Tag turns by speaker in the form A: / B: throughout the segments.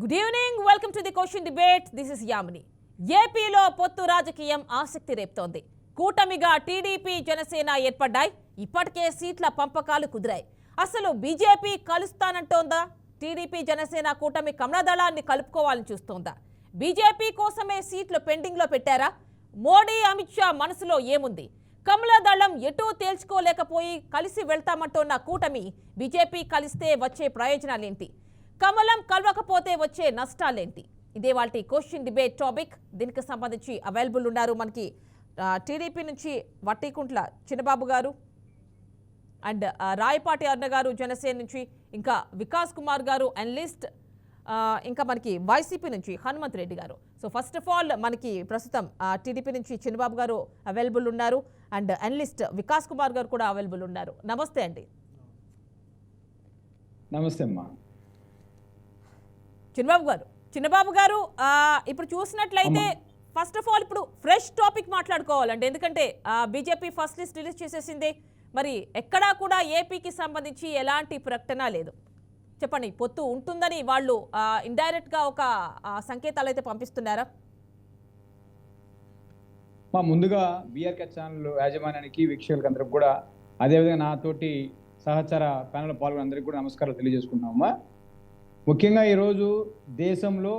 A: Good evening, welcome to the question debate. This is Yamini. ఏపీలో పొత్తు రాజకీయం ఆసక్తి రేపుతోంది. కూటమిగా టీడీపీ జనసేన ఏర్పడ్డాయి. ఇప్పటికే సీట్ల పంపకాలు కుదిరాయి. అసలు బీజేపీ కలుస్తానంటోందా? టీడీపీ జనసేన కూటమి కమలదళాన్ని కలుపుకోవాలని చూస్తోందా? బీజేపీ కోసమే సీట్లు పెండింగ్లో పెట్టారా? మోడీ అమిత్ షా మనసులో ఏముంది? కమలదళం ఎటూ తేల్చుకోలేకపోయి కలిసి వెళ్తామంటోన్న కూటమి బీజేపీ కలిస్తే వచ్చే ప్రయోజనాలేంటి? కమలం కలవకపోతే వచ్చే నష్టాలేంటి? ఇదే వాళ్ళ క్వశ్చన్ డిబేట్ టాపిక్. దీనికి సంబంధించి అవైలబుల్ ఉన్నారు మనకి టీడీపీ నుంచి వట్టికుంట్ల చిన్నబాబు గారు అండ్ రాయపాటి అన్న గారు జనసేన నుంచి, ఇంకా వికాస్ కుమార్ గారు అనలిస్ట్, ఇంకా మనకి వైసీపీ నుంచి హనుమంత్ రెడ్డి గారు. సో ఫస్ట్ ఆఫ్ ఆల్ మనకి ప్రస్తుతం టీడీపీ నుంచి చిన్నబాబు గారు అవైలబుల్ ఉన్నారు అండ్ అనలిస్ట్ వికాస్ కుమార్ గారు కూడా అవైలబుల్ ఉన్నారు. నమస్తే అండి.
B: నమస్తే అమ్మా.
A: చిన్నబాబు గారు ఇప్పుడు చూసినట్లయితే ఫస్ట్ ఆఫ్ ఆల్ ఇప్పుడు ఫ్రెష్ టాపిక్ మాట్లాడుకోవాలండి. ఎందుకంటే బీజేపీ ఫస్ట్ లిస్ట్ రిలీజ్ చేసేసింది. మరి ఎక్కడా కూడా ఏపీకి సంబంధించి ఎలాంటి ప్రకటన లేదు. చెప్పండి, పొత్తు ఉంటుందని వాళ్ళు ఇండైరెక్ట్ గా ఒక సంకేతాలు అయితే పంపిస్తున్నారా?
B: ముందుగా బీఆర్కే ఛానల్ యాజమాన్యానికి, వీక్షకులకు అందరికి కూడా, అదేవిధంగా నాతోటి సహచర ప్యానల్ పాల్గొన్న అందరికీ కూడా నమస్కారాలు తెలియజేసుకుంటున్నామమ్మా. ముఖ్యంగా ఈరోజు దేశంలో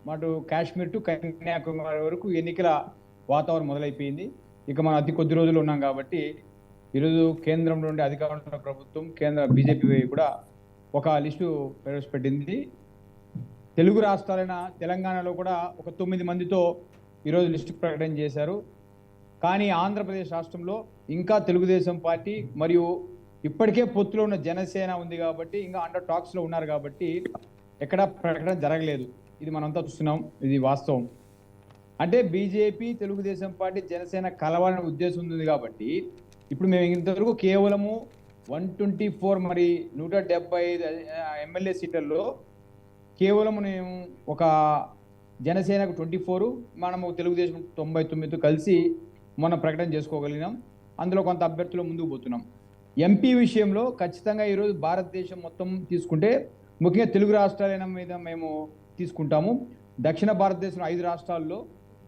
B: మాటు కాశ్మీర్ టు కన్యాకుమారి వరకు ఎన్నికల వాతావరణం మొదలైపోయింది. ఇక మనం అతి కొద్ది రోజులు ఉన్నాం కాబట్టి ఈరోజు కేంద్రంలో ఉండే అధికారంలో ప్రభుత్వం, కేంద్ర బీజేపీ కూడా ఒక లిస్టు ప్రవేశపెట్టింది. తెలుగు రాష్ట్రాలైన తెలంగాణలో కూడా ఒక 9 మందితో ఈరోజు లిస్టు ప్రకటన చేశారు. కానీ ఆంధ్రప్రదేశ్ రాష్ట్రంలో ఇంకా తెలుగుదేశం పార్టీ మరియు ఇప్పటికే పొత్తులో ఉన్న జనసేన ఉంది కాబట్టి, ఇంకా అండర్ టాక్స్లో ఉన్నారు కాబట్టి ఎక్కడా ప్రకటన జరగలేదు. ఇది మనంతా చూస్తున్నాం, ఇది వాస్తవం. అంటే బీజేపీ, తెలుగుదేశం పార్టీ, జనసేన కలవాలనే ఉద్దేశం ఉంది కాబట్టి ఇప్పుడు మేము ఇంతవరకు కేవలము 124 మరి 175 ఎమ్మెల్యే సీట్లలో కేవలం మేము ఒక జనసేనకు 24, మనము తెలుగుదేశం 99తో కలిసి మనం ప్రకటన చేసుకోగలిగినాం. అందులో కొంత అభ్యర్థులు ముందుకు పోతున్నాం. ఎంపీ విషయంలో ఖచ్చితంగా ఈరోజు భారతదేశం మొత్తం తీసుకుంటే ముఖ్యంగా తెలుగు రాష్ట్రాల మీద మేము తీసుకుంటాము. దక్షిణ భారతదేశంలో 5 రాష్ట్రాల్లో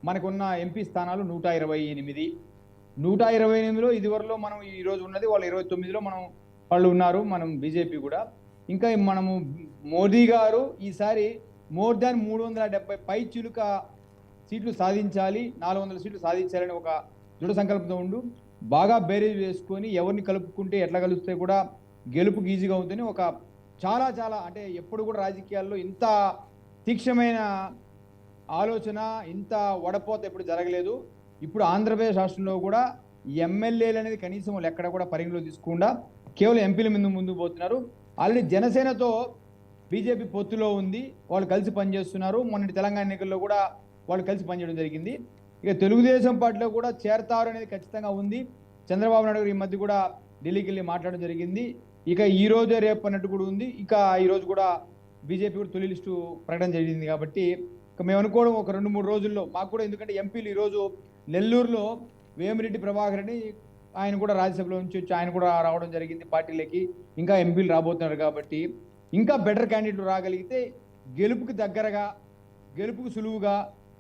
B: మనకున్న ఎంపీ స్థానాలు 128. 128లో ఇదివరలో మనం ఈరోజు ఉన్నది వాళ్ళు 29లో వాళ్ళు ఉన్నారు, మనం బీజేపీ కూడా. ఇంకా మనము మోదీ గారు ఈసారి మోర్ దాన్ 370 పై చిలుక సీట్లు సాధించాలి, 400 సీట్లు సాధించాలని ఒక దృఢ సంకల్పంతో ఉండు బాగా బేరేజ్ వేసుకొని ఎవరిని కలుపుకుంటే ఎట్లా కలిస్తే కూడా గెలుపుకి ఈజీగా అవుతుంది. ఒక చాలా చాలా అంటే ఎప్పుడు కూడా రాజకీయాల్లో ఇంత తీక్షణమైన ఆలోచన, ఇంత వడపోత ఎప్పుడు జరగలేదు. ఇప్పుడు ఆంధ్రప్రదేశ్ రాష్ట్రంలో కూడా ఎమ్మెల్యేలు అనేది కనీసం వాళ్ళు ఎక్కడ కూడా పరిగణలో తీసుకుండా కేవలం ఎంపీల మీద ముందుకు పోతున్నారు. ఆల్రెడీ జనసేనతో బీజేపీ పొత్తులో ఉంది, వాళ్ళు కలిసి పనిచేస్తున్నారు. మొన్నటి తెలంగాణ ఎన్నికల్లో కూడా వాళ్ళు కలిసి పనిచేయడం జరిగింది. ఇక తెలుగుదేశం పార్టీలో కూడా చేరతారు అనేది ఖచ్చితంగా ఉంది. చంద్రబాబు నాయుడు గారు ఈ మధ్య కూడా ఢిల్లీకి వెళ్ళి మాట్లాడడం జరిగింది. ఇక ఈ రోజే రేపు అన్నట్టు కూడా ఉంది. ఇక ఈరోజు కూడా బీజేపీ కూడా తొలి లిస్టు ప్రకటన జరిగింది కాబట్టి ఇక మేము అనుకోవడం ఒక 2-3 రోజుల్లో మాకు కూడా, ఎందుకంటే ఎంపీలు ఈరోజు నెల్లూరులో వేమిరెడ్డి ప్రభాకర్ అని ఆయన కూడా రాజ్యసభలో నుంచి వచ్చి ఆయన కూడా రావడం జరిగింది పార్టీలకి. ఇంకా ఎంపీలు రాబోతున్నారు కాబట్టి ఇంకా బెటర్ క్యాండిడేట్లు రాగలిగితే గెలుపుకి దగ్గరగా, గెలుపుకి సులువుగా,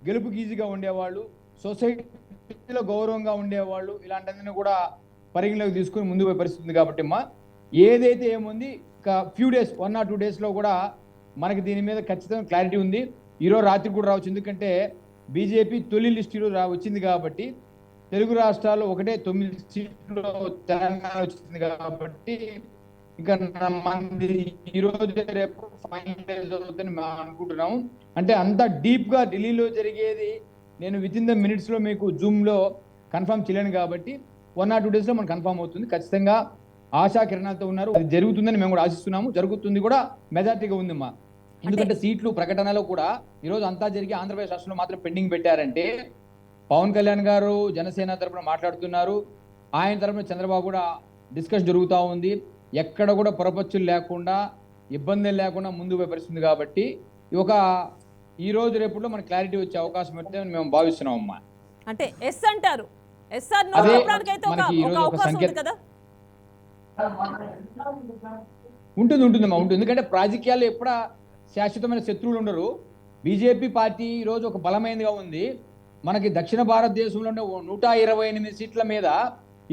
B: గెలుపుకి ఈజీగా ఉండేవాళ్ళు, సొసైటీలో గౌరవంగా ఉండేవాళ్ళు, ఇలాంటివన్నీ కూడా పరిగణలోకి తీసుకుని ముందుకు పోయే పరిస్థితి ఉంది. కాబట్టి ఏదైతే ఏముంది ఇక ఫ్యూ డేస్ 1 or 2 డేస్లో కూడా మనకి దీని మీద ఖచ్చితంగా క్లారిటీ ఉంది. ఈరోజు రాత్రి కూడా రావచ్చు, ఎందుకంటే బీజేపీ తొలి లిస్ట్ ఈరోజు వచ్చింది కాబట్టి తెలుగు రాష్ట్రాల్లో ఒకటే 9 సీట్లు తెలంగాణ వచ్చింది కాబట్టి ఇంకా మంది ఈరోజు రేపు ఫైనలైజ్ అవుతుందని మేము అనుకుంటున్నాము. అంటే అంత డీప్గా ఢిల్లీలో జరిగేది నేను వితిన్ ద మినిట్స్లో మీకు జూమ్లో కన్ఫర్మ్ చేయలేను కాబట్టి 1 or 2 డేస్లో మనకు కన్ఫర్మ్ అవుతుంది. ఖచ్చితంగా ఆశా కిరణాలతో ఉన్నారు, అది జరుగుతుందని మేము కూడా ఆశిస్తున్నాము. జరుగుతుంది కూడా, మెజార్టీగా ఉందమ్మా. ఎందుకంటే సీట్లు ప్రకటనలో కూడా ఈరోజు అంతా జరిగి ఆంధ్రప్రదేశ్ రాష్ట్రంలో మాత్రం పెండింగ్ పెట్టారంటే పవన్ కళ్యాణ్ గారు జనసేన తరఫున మాట్లాడుతున్నారు, ఆయన తరఫున చంద్రబాబు కూడా డిస్కస్ జరుగుతూ ఉంది. ఎక్కడ కూడా పొరపచ్చులు లేకుండా, ఇబ్బందులు లేకుండా ముందుకు పోయే పరిస్థితుంది కాబట్టి ఈ రోజు రేపులో మనకు క్లారిటీ వచ్చే అవకాశం అయితే మేము భావిస్తున్నాం అమ్మా.
A: అంటే ఎస్ అంటారు, ఎస్ఆర్ నో చెప్పడానికి అయితే ఒక అవకాశం ఉంది కదా.
B: ఉంటుందమ్మా, ఉంటుంది. ఎందుకంటే రాజకీయాల్లో ఎప్పుడా శాశ్వతమైన శత్రువులు ఉండరు. బీజేపీ పార్టీ ఈరోజు ఒక బలమైనదిగా ఉంది. మనకి దక్షిణ భారతదేశంలోనే 128 సీట్ల మీద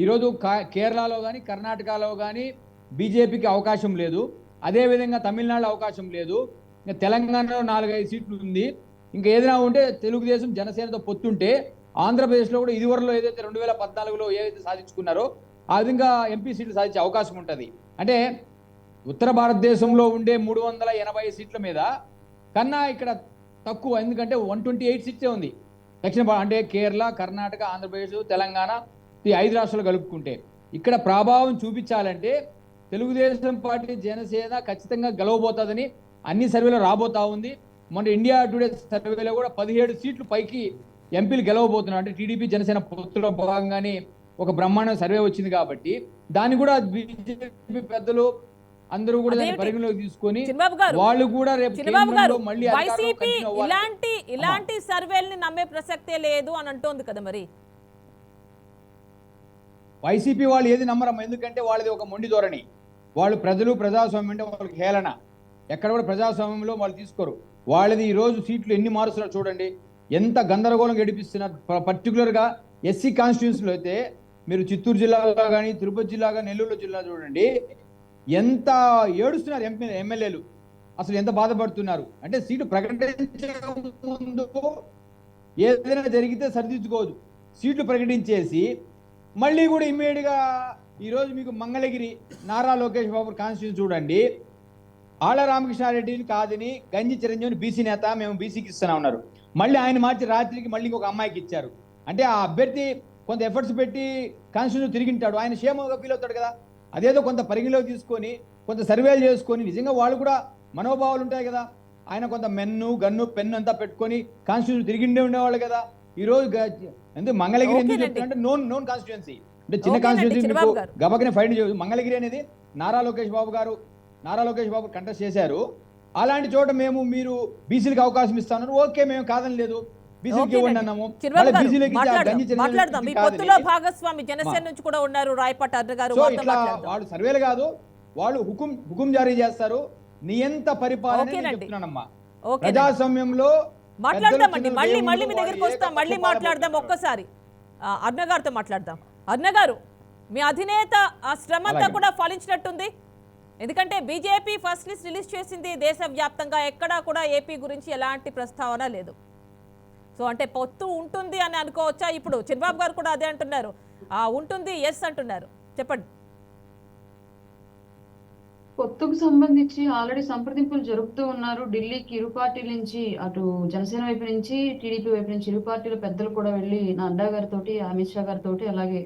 B: ఈరోజు కేరళలో కానీ కర్ణాటకలో కానీ బీజేపీకి అవకాశం లేదు. అదేవిధంగా తమిళనాడులో అవకాశం లేదు. ఇంకా తెలంగాణలో 4-5 సీట్లు ఉంది. ఇంకా ఏదైనా ఉంటే తెలుగుదేశం జనసేనతో పొత్తుంటే ఆంధ్రప్రదేశ్లో కూడా ఇదివరలో ఏదైతే 2014లో ఏదైతే సాధించుకున్నారో ఆ విధంగా ఎంపీ సీట్లు సాధించే అవకాశం ఉంటుంది. అంటే ఉత్తర భారతదేశంలో ఉండే 380 సీట్ల మీద కన్నా ఇక్కడ తక్కువ. ఎందుకంటే 128 సీట్సే ఉంది అంటే కేరళ, కర్ణాటక, ఆంధ్రప్రదేశ్, తెలంగాణ ఈ 5 రాష్ట్రాలు కలుపుకుంటే. ఇక్కడ ప్రభావం చూపించాలంటే తెలుగుదేశం పార్టీ జనసేన ఖచ్చితంగా గెలవబోతుందని అన్ని సర్వేలో రాబోతా ఉంది. మొన్న ఇండియా టుడే సర్వేలో కూడా 17 సీట్లు పైకి ఎంపీలు గెలవబోతున్నారు. అంటే టీడీపీ జనసేన పొత్తులో భాగంగానే ఒక బ్రహ్మాండ సర్వే వచ్చింది కాబట్టి దాన్ని కూడా బీజేపీ పెద్దలు అందరూ కూడా దాన్ని పరిగణలోకి తీసుకొని వాళ్ళు కూడా రేపు మళ్ళీ
A: వైసీపీ ఇలాంటి సర్వేల్ని నమ్మే ప్రసక్తే లేదు అని అంటోంది కదా. మరి
B: వైసీపీ వాళ్ళు ఏది నమ్మరమ్మా. ఎందుకంటే వాళ్ళది ఒక మొండి ధోరణి. వాళ్ళు ప్రజాస్వామ్యం అంటే వాళ్ళకి హేళన. ఎక్కడ కూడా ప్రజాస్వామ్యంలో వాళ్ళు తీసుకోరు. వాళ్ళది ఈరోజు సీట్లు ఎన్ని మారుస్తున్నారు చూడండి, ఎంత గందరగోళం గడిపిస్తున్నారు. పర్టికులర్గా ఎస్సీ కాన్స్టిట్యూన్సీలో అయితే మీరు చిత్తూరు జిల్లాలో కానీ, తిరుపతి జిల్లా కానీ, నెల్లూరు జిల్లా చూడండి, ఎంత ఏడుస్తున్నారు ఎమ్మెల్యేలు. అసలు ఎంత బాధపడుతున్నారు అంటే సీటు ప్రకటించే ముందు ఏదైనా జరిగితే సరిదిద్దుకోదు. సీట్లు ప్రకటించేసి మళ్ళీ కూడా ఇమ్మీడియట్గా ఈరోజు మీకు మంగళగిరి నారా లోకేష్ బాబు కాన్స్టిట్యూన్సీ చూడండి, ఆళ్ల రామకృష్ణారెడ్డిని కాదని గంజి చిరంజీవిని బీసీ నేత మేము బీసీకి ఇస్తున్నా ఉన్నారు. మళ్ళీ ఆయన మార్చి రాత్రికి మళ్ళీ ఇంకొక అమ్మాయికి ఇచ్చారు. అంటే ఆ అభ్యర్థి కొంత ఎఫర్ట్స్ పెట్టి కాన్స్టిట్యూషన్ తిరిగింటాడు, ఆయన క్షేమంగా ఫీల్ అవుతాడు కదా. అదేదో కొంత పరిగణలోకి తీసుకొని కొంత సర్వేలు చేసుకొని నిజంగా వాళ్ళు కూడా మనోభావాలు ఉంటాయి కదా. ఆయన కొంత గన్ను పెన్ను అంతా పెట్టుకొని కాన్స్టిట్యూషన్ తిరిగిండే ఉండేవాళ్ళు కదా. ఈ రోజు ఎందుకు మంగళగిరి ఎందుకు చెప్తారంటే నోన్ కాన్స్టిట్యుయెన్సీ, అంటే చిన్న కాన్స్టిట్యుయెన్సీ మీకు గబకనే ఫైండ్ చేయదు. మంగళగిరి అనేది నారా లోకేష్ బాబు కంటెస్ట్ చేశారు. అలాంటి చోట మీరు బీసీలకు అవకాశం ఇస్తాను, ఓకే మేము కాదని లేదు, బీసీలకు ఇవ్వండి అన్నాము.
A: భాగస్వామి జనసేన నుంచి కూడా ఉన్నారు రాయపాటి అన్న గారు.
B: వాళ్ళు సర్వేలు కాదు, వాళ్ళు హుకుం జారీ చేస్తారు. నియంత పరిపాలన చెప్తున్నానమ్మా. ప్రజాస్వామ్యంలో
A: మాట్లాడదామండి, మళ్ళీ మీ దగ్గరికి వస్తాం, మళ్ళీ మాట్లాడదాం. ఒక్కసారి అన్న గారితో మాట్లాడదాం. అన్న గారు, మీ అధినేత ఆ శ్రమంతా కూడా ఫలించినట్టుంది. ఎందుకంటే బీజేపీ ఫస్ట్ లిస్ట్ రిలీజ్ చేసింది దేశవ్యాప్తంగా, ఎక్కడా కూడా ఏపీ గురించి ఎలాంటి ప్రస్తావన లేదు. సో అంటే పొత్తు ఉంటుంది అని అనుకోవచ్చా? ఇప్పుడు చంద్రబాబు గారు కూడా అదే అంటున్నారు, ఉంటుంది, ఎస్ అంటున్నారు. చెప్పండి.
C: పొత్తుకు సంబంధించి ఆల్రెడీ సంప్రదింపులు జరుపుతూ ఉన్నారు. ఢిల్లీకి ఇరు పార్టీల నుంచి, అటు జనసేన వైపు నుంచి టీడీపీ వైపు నుంచి ఇరు పార్టీల పెద్దలు కూడా వెళ్ళి నడ్డా గారితో, అమిత్ షా గారితో, అలాగే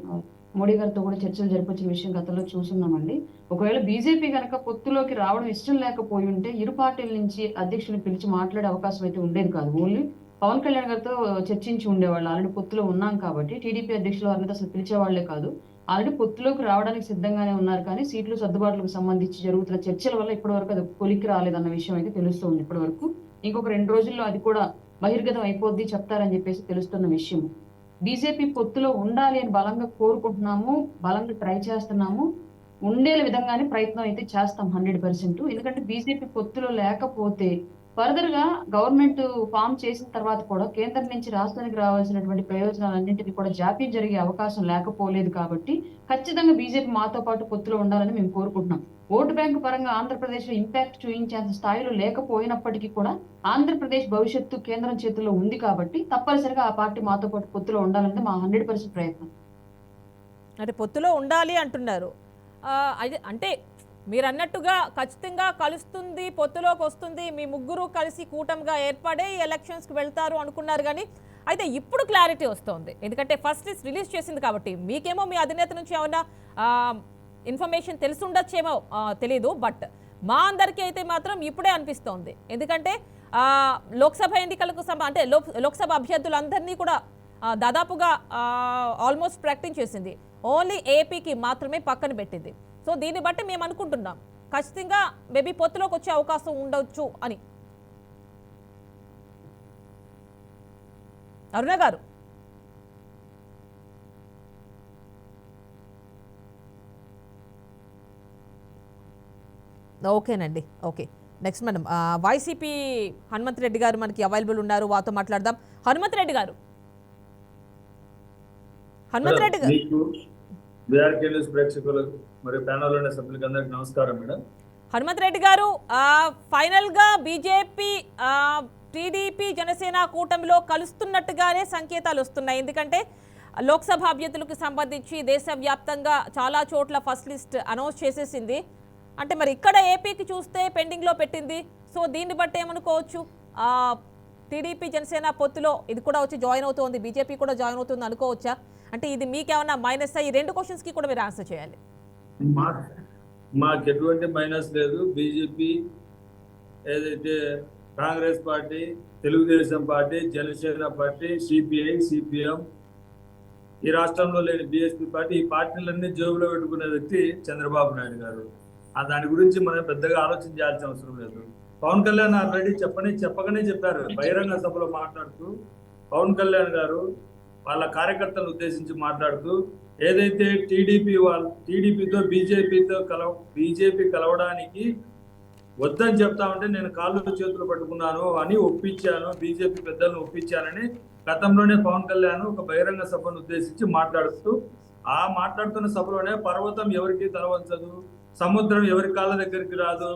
C: మోడీ గారితో కూడా చర్చలు జరిపించిన విషయం గతంలో చూస్తున్నామండి. ఒకవేళ బీజేపీ కనుక పొత్తులోకి రావడం ఇష్టం లేకపోయి ఉంటే ఇరు పార్టీల నుంచి అధ్యక్షుని పిలిచి మాట్లాడే అవకాశం అయితే ఉండేది కాదు. ఓన్లీ పవన్ కళ్యాణ్ గారితో చర్చించి ఉండేవాళ్ళు. ఆల్రెడీ పొత్తులో ఉన్నాం కాబట్టి టీడీపీ అధ్యక్షులు వారిని అసలు పిలిచేవాళ్లే కాదు. ఆల్రెడీ పొత్తులోకి రావడానికి సిద్ధంగానే ఉన్నారు. కానీ సీట్లు సర్దుబాట్లకు సంబంధించి జరుగుతున్న చర్చల వల్ల ఇప్పటివరకు అది కొలిక్కి రాలేదన్న విషయం అయితే తెలుస్తుంది. ఇప్పటి వరకు ఇంకొక 2 రోజుల్లో అది కూడా బహిర్గతం అయిపోద్ది చెప్తారని చెప్పేసి తెలుస్తున్న విషయం. బీజేపీ పొత్తులో ఉండాలి అని బలంగా కోరుకుంటున్నాము, బలంగా ట్రై చేస్తున్నాము. ఉండే విధంగానే ప్రయత్నం అయితే చేస్తాం 100%. ఎందుకంటే బీజేపీ పొత్తులో లేకపోతే ఫర్దర్ గా గవర్నమెంట్ ఫామ్ చేసిన తర్వాత కూడా కేంద్రం నుంచి రాష్ట్రానికి రావాల్సినటువంటి ప్రయోజనాలన్నింటినీ కూడా జాప్యం జరిగే అవకాశం లేకపోలేదు. కాబట్టి ఖచ్చితంగా బీజేపీ మాతో పాటు పొత్తులో ఉండాలని మేము కోరుకుంటున్నాం. ఓటు బ్యాంకు పరంగా ఆంధ్రప్రదేశ్ లో ఇంపాక్ట్ చూపించేంత స్థాయిలో లేకపోయినప్పటికీ కూడా ఆంధ్రప్రదేశ్ భవిష్యత్తు కేంద్రం చేతుల్లో ఉంది కాబట్టి తప్పనిసరిగా ఆ పార్టీ మాతో పాటు పొత్తులో ఉండాలంటే మా 100% ప్రయత్నం.
A: అంటే పొత్తులో ఉండాలి అంటున్నారు. అంటే మీరు అన్నట్టుగా ఖచ్చితంగా కలుస్తుంది, పొత్తులోకి వస్తుంది, మీ ముగ్గురు కలిసి కూటమిగా ఏర్పడే ఎలక్షన్స్కి వెళ్తారు అనుకున్నారు. కానీ అయితే ఇప్పుడు క్లారిటీ వస్తుంది. ఎందుకంటే ఫస్ట్ లిస్ట్ రిలీజ్ చేసింది కాబట్టి. మీకేమో మీ అధినేత నుంచి ఏమన్నా ఇన్ఫర్మేషన్ తెలుసుండొచ్చేమో తెలీదు. బట్ మా అందరికీ అయితే మాత్రం ఇప్పుడే అనిపిస్తోంది. ఎందుకంటే లోక్సభ ఎన్నికలకు అంటే లోక్సభ అభ్యర్థులందరినీ కూడా దాదాపుగా ఆల్మోస్ట్ ప్రకటించేసింది. ఓన్లీ ఏపీకి మాత్రమే పక్కన పెట్టింది. సో దీన్ని బట్టి మేము అనుకుంటున్నాం ఖచ్చితంగా మేబీ పొత్తులోకి వచ్చే అవకాశం ఉండొచ్చు అని. అరుణ గారు, ఓకేనండి, ఓకే. నెక్స్ట్ మనం వైసీపీ హనుమంత్ రెడ్డి గారు మనకి అవైలబుల్ ఉన్నారు, వారితో మాట్లాడదాం. హనుమంత్ రెడ్డి గారు
D: ప్రేక్షకులకు మరియు ప్యానెల్ ఉన్న సభ్యులకు అందరికీ నమస్కారం మేడం.
A: హనుమంత్ రెడ్డి గారు, ఫైనల్ గా బీజేపీ టీడీపీ జనసేన కూటమిలో కలుస్తున్నట్టుగానే సంకేతాలు వస్తున్నాయి. ఎందుకంటే లోక్సభ అభ్యర్థులకు సంబంధించి దేశవ్యాప్తంగా చాలా చోట్ల ఫస్ట్ లిస్ట్ అనౌన్స్ చేసేసింది. అంటే మరి ఇక్కడ ఏపీకి చూస్తే పెండింగ్ లో పెట్టింది. సో దీన్ని బట్టి ఏమనుకోవచ్చు, టీడీపీ జనసేన పొత్తులో ఇది కూడా వచ్చి జాయిన్ అవుతోంది, బీజేపీ కూడా జాయిన్ అవుతుంది అనుకోవచ్చా? అంటే ఇది మీకేమన్నా మైనస్? ఈ రెండు క్వశ్చన్స్ కి కూడా మీరు ఆన్సర్ చేయాలి.
D: మాకు ఎటువంటి మైనస్ లేదు. బీజేపీ ఏదైతే Congress party, Telugu Desam party, Janasena party, CPI, CPM, ఈ రాష్ట్రంలో లేని బీఎస్పీ పార్టీ, ఈ పార్టీలన్నీ జోబులో పెట్టుకునే వ్యక్తి చంద్రబాబు నాయుడు గారు. దాని గురించి మనం పెద్దగా ఆలోచించాల్సిన అవసరం లేదు. పవన్ కళ్యాణ్ ఆల్రెడీ చెప్పగానే చెప్పారు. బహిరంగ సభలో మాట్లాడుతూ పవన్ కళ్యాణ్ గారు వాళ్ళ కార్యకర్తలను ఉద్దేశించి మాట్లాడుతూ ఏదైతే టీడీపీతో బీజేపీ కలవడానికి వద్దని చెప్తా ఉంటే నేను కాళ్ళు చేతులు పట్టుకున్నాను అని ఒప్పించాను, బీజేపీ పెద్దలను ఒప్పించానని గతంలోనే పవన్ కళ్యాణ్ ఒక బహిరంగ సభను ఉద్దేశించి మాట్లాడుతూ మాట్లాడుతున్న సభలోనే పర్వతం ఎవరికి తలవంచదు, సముద్రం ఎవరి కాళ్ళ దగ్గరికి రాదు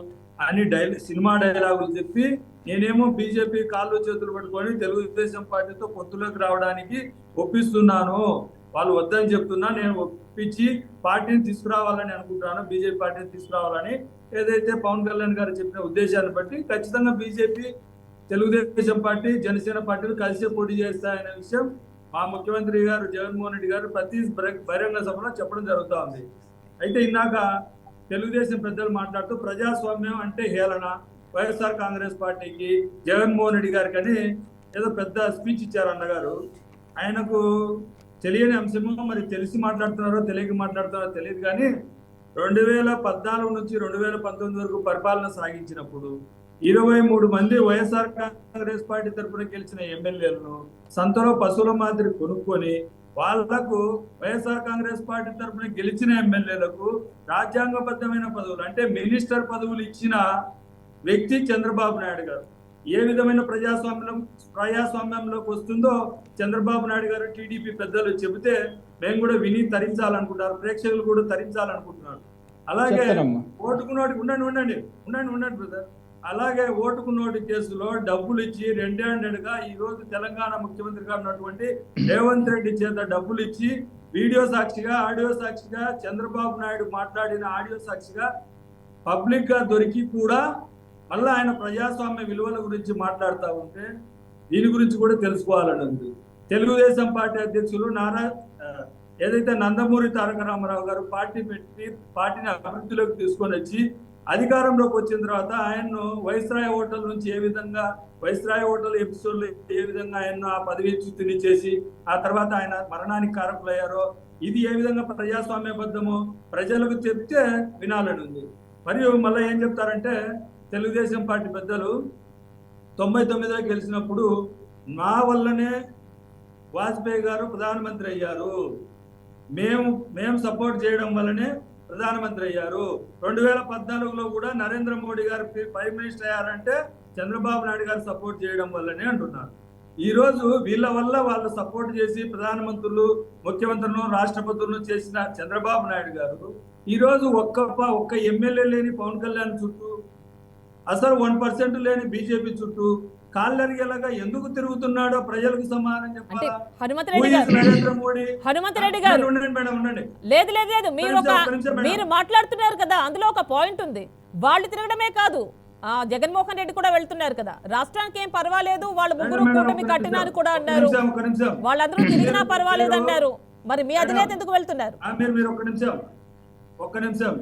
D: అని సినిమా డైలాగులు చెప్పి నేనేమో బీజేపీ కాళ్ళు చేతులు పట్టుకొని తెలుగుదేశం పార్టీతో పొత్తులోకి రావడానికి ఒప్పిస్తున్నాను, వాళ్ళు వద్దని చెప్తున్నా, నేను ఒప్పించి పార్టీని తీసుకురావాలని అనుకుంటున్నాను, బీజేపీ పార్టీని తీసుకురావాలని ఏదైతే పవన్ కళ్యాణ్ గారు చెప్పిన ఉద్దేశాన్ని బట్టి ఖచ్చితంగా బీజేపీ, తెలుగుదేశం పార్టీ, జనసేన పార్టీలు కలిసే పోటీ చేస్తాయనే విషయం మా ముఖ్యమంత్రి గారు జగన్మోహన్ రెడ్డి గారు ప్రతి బహిరంగ సభలో చెప్పడం జరుగుతూ ఉంది. అయితే ఇందాక తెలుగుదేశం పెద్దలు మాట్లాడుతూ ప్రజాస్వామ్యం అంటే హేళన, వైఎస్ఆర్ కాంగ్రెస్ పార్టీకి, జగన్మోహన్ రెడ్డి గారికి అని ఏదో పెద్ద స్పీచ్ ఇచ్చారు అన్నగారు. ఆయనకు తెలియని అంశమో మరి తెలిసి మాట్లాడుతున్నారో తెలియక మాట్లాడుతున్నారో తెలియదు, కానీ 2014 నుంచి 2019 వరకు పరిపాలన సాగించినప్పుడు 23 మంది వైఎస్ఆర్ కాంగ్రెస్ పార్టీ తరఫున గెలిచిన ఎమ్మెల్యేలను సంతలో పశువుల మాదిరి కొనుక్కొని వాళ్లకు వైఎస్ఆర్ కాంగ్రెస్ పార్టీ తరఫున గెలిచిన ఎమ్మెల్యేలకు రాజ్యాంగబద్ధమైన పదవులు అంటే మినిస్టర్ పదవులు ఇచ్చిన వ్యక్తి చంద్రబాబు నాయుడు గారు. ఏ విధమైన ప్రజాస్వామ్యంలోకి వస్తుందో చంద్రబాబు నాయుడు గారు టీడీపీ పెద్దలు చెబితే మేము కూడా విని తరించాలనుకుంటారు, ప్రేక్షకులు కూడా తరించాలనుకుంటున్నారు. అలాగే ఓటుకు నోటి ఉండండి బ్రదర్. అలాగే ఓటుకు నోటి కేసులో డబ్బులు ఇచ్చి రెండేళ్లుగా ఈ రోజు తెలంగాణ ముఖ్యమంత్రిగా ఉన్నటువంటి రేవంత్ రెడ్డి చేత డబ్బులు ఇచ్చి వీడియో సాక్షిగా, ఆడియో సాక్షిగా, చంద్రబాబు నాయుడు మాట్లాడిన ఆడియో సాక్షిగా పబ్లిక్ గా దొరికి కూడా మళ్ళీ ఆయన ప్రజాస్వామ్య విలువల గురించి మాట్లాడుతూ ఉంటే దీని గురించి కూడా తెలుసుకోవాలని ఉంది. తెలుగుదేశం పార్టీ అధ్యక్షులు ఏదైతే నందమూరి తారక రామారావు గారు పార్టీ పెట్టి పార్టీని అభివృద్ధిలోకి తీసుకొని వచ్చి అధికారంలోకి వచ్చిన తర్వాత ఆయన్ను వైస్రాయ్ హోటల్ నుంచి వైస్రాయ్ హోటల్ ఎపిసోడ్లో ఏ విధంగా ఆయన్ను ఆ పదవి చ్యుతిని చేసి ఆ తర్వాత ఆయన మరణానికి కారకులయ్యారో ఇది ఏ విధంగా ప్రజాస్వామ్యబద్ధమో ప్రజలకు చెప్తే వినాలని ఉంది. మరియు మళ్ళీ ఏం చెప్తారంటే తెలుగుదేశం పార్టీ పెద్దలు 99లో గెలిచినప్పుడు మా వల్లనే వాజ్పేయి గారు ప్రధానమంత్రి అయ్యారు, మేము సపోర్ట్ చేయడం వల్లనే ప్రధానమంత్రి అయ్యారు, 2014లో కూడా నరేంద్ర మోడీ గారు ప్రైమ్ మినిస్టర్ అయ్యారంటే చంద్రబాబు నాయుడు గారు సపోర్ట్ చేయడం వల్లనే అంటున్నారు. ఈ రోజు వీళ్ళ వల్ల వాళ్ళు సపోర్ట్ చేసి ప్రధానమంత్రులు, ముఖ్యమంత్రులను, రాష్ట్రపతులను చేసిన చంద్రబాబు నాయుడు గారు ఈ రోజు ఒక్క ఎమ్మెల్యే లేని పవన్ కళ్యాణ్ చుట్టూ, అసలు 1% లేని బీజేపీ చుట్టూ కాళ్ళరిగేలాగా ఎందుకు తిరుగుతున్నాడో ప్రజలకు సమాధానం చెప్పాలి. నరేంద్ర మోడీ
A: లేదు మీరు మాట్లాడుతున్నారు కదా, అందులో ఒక పాయింట్ ఉంది. వాళ్ళు తిరగడమే కాదు, జగన్మోహన్ రెడ్డి కూడా వెళ్తున్నారు కదా, రాష్ట్రానికి ఏం పర్వాలేదు, వాళ్ళు ముగ్గురు కూటమి కట్టినా అని కూడా అన్నారు, వాళ్ళందరూ తిరిగినా పర్వాలేదు అన్నారు. మరి మీ అధినేత ఎందుకు వెళ్తున్నారు?
D: మీరు ఒక్క నిమిషం.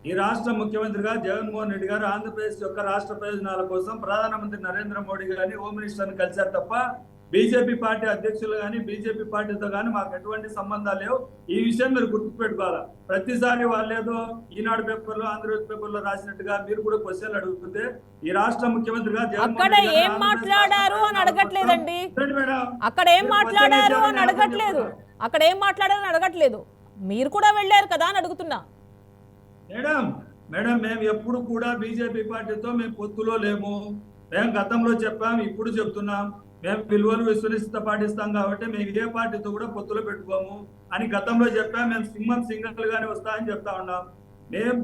D: ఈ రాష్ట్ర ముఖ్యమంత్రిగా జగన్మోహన్ రెడ్డి గారు ఆంధ్రప్రదేశ్ యొక్క రాష్ట్ర ప్రయోజనాల కోసం ప్రధానమంత్రి నరేంద్ర మోడీ గారిని, హోమ్ మినిస్టర్ని కలిశారు తప్ప బీజేపీ పార్టీ అధ్యక్షులు కానీ బీజేపీ పార్టీతో కానీ మాకు ఎటువంటి సంబంధాలు లేవు. ఈ విషయం మీరు గుర్తుపెట్టుకోవాలా. ప్రతిసారి వాళ్ళేదో ఈనాడు పేపర్లో, ఆంధ్రప్రదేశ్ పేపర్లో రాసినట్టుగా మీరు కూడా క్వశ్చన్లు అడుగుతుంటే ఈ రాష్ట్ర ముఖ్యమంత్రిగా
A: అక్కడ ఏం మాట్లాడారు అని అడగట్లేదండి, అక్కడ ఏం మాట్లాడారు అని అడగట్లేదు, మీరు కూడా వెళ్ళారు కదా అని అడుగుతున్నా.
D: మేడం మేడం మేము ఎప్పుడు కూడా బీజేపీ పార్టీతో మేము పొత్తులో లేము. మేము గతంలో చెప్పాం, ఇప్పుడు చెప్తున్నాం. మేము విలువలు విశ్వనిష్ట పాటిస్తాం కాబట్టి మేము ఇదే పార్టీతో కూడా పొత్తులో పెట్టుకోము అని గతంలో చెప్పాం. మేము సింహం సింగల్ గానే వస్తామని చెప్తా ఉన్నాం.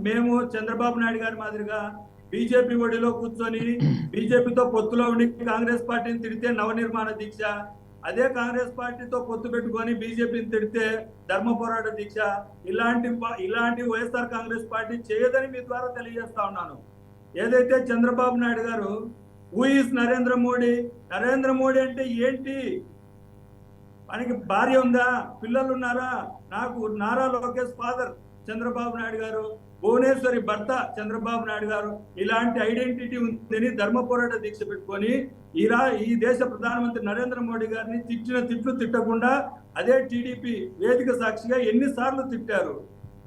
D: మేము చంద్రబాబు నాయుడు గారి మాదిరిగా బీజేపీ ఒడిలో కూర్చొని బీజేపీతో పొత్తులో ఉండి కాంగ్రెస్ పార్టీని తిడితే నవనిర్మాణ దీక్ష, అదే కాంగ్రెస్ పార్టీతో పొత్తు పెట్టుకొని బీజేపీని తిడితే ధర్మ పోరాట దీక్ష, ఇలాంటి వైఎస్ఆర్ కాంగ్రెస్ పార్టీ చేయదని మీ ద్వారా తెలియజేస్తా ఉన్నాను. ఏదైతే చంద్రబాబు నాయుడు గారు హూ ఈస్ నరేంద్ర మోడీ, నరేంద్ర మోడీ అంటే ఏంటి, మనకి భార్య ఉందా, పిల్లలు ఉన్నారా? నాకు నారా లోకేష్ ఫాదర్ చంద్రబాబు నాయుడు గారు, భువనేశ్వరి భర్త చంద్రబాబు నాయుడు గారు, ఇలాంటి ఐడెంటిటీ ఉందని ధర్మ పోరాట దీక్ష పెట్టుకొని ఈ దేశ ప్రధానమంత్రి నరేంద్ర మోడీ గారిని తిట్లు తిట్టకుండా అదే టీడీపీ వేదిక సాక్షిగా ఎన్నిసార్లు తిట్టారు.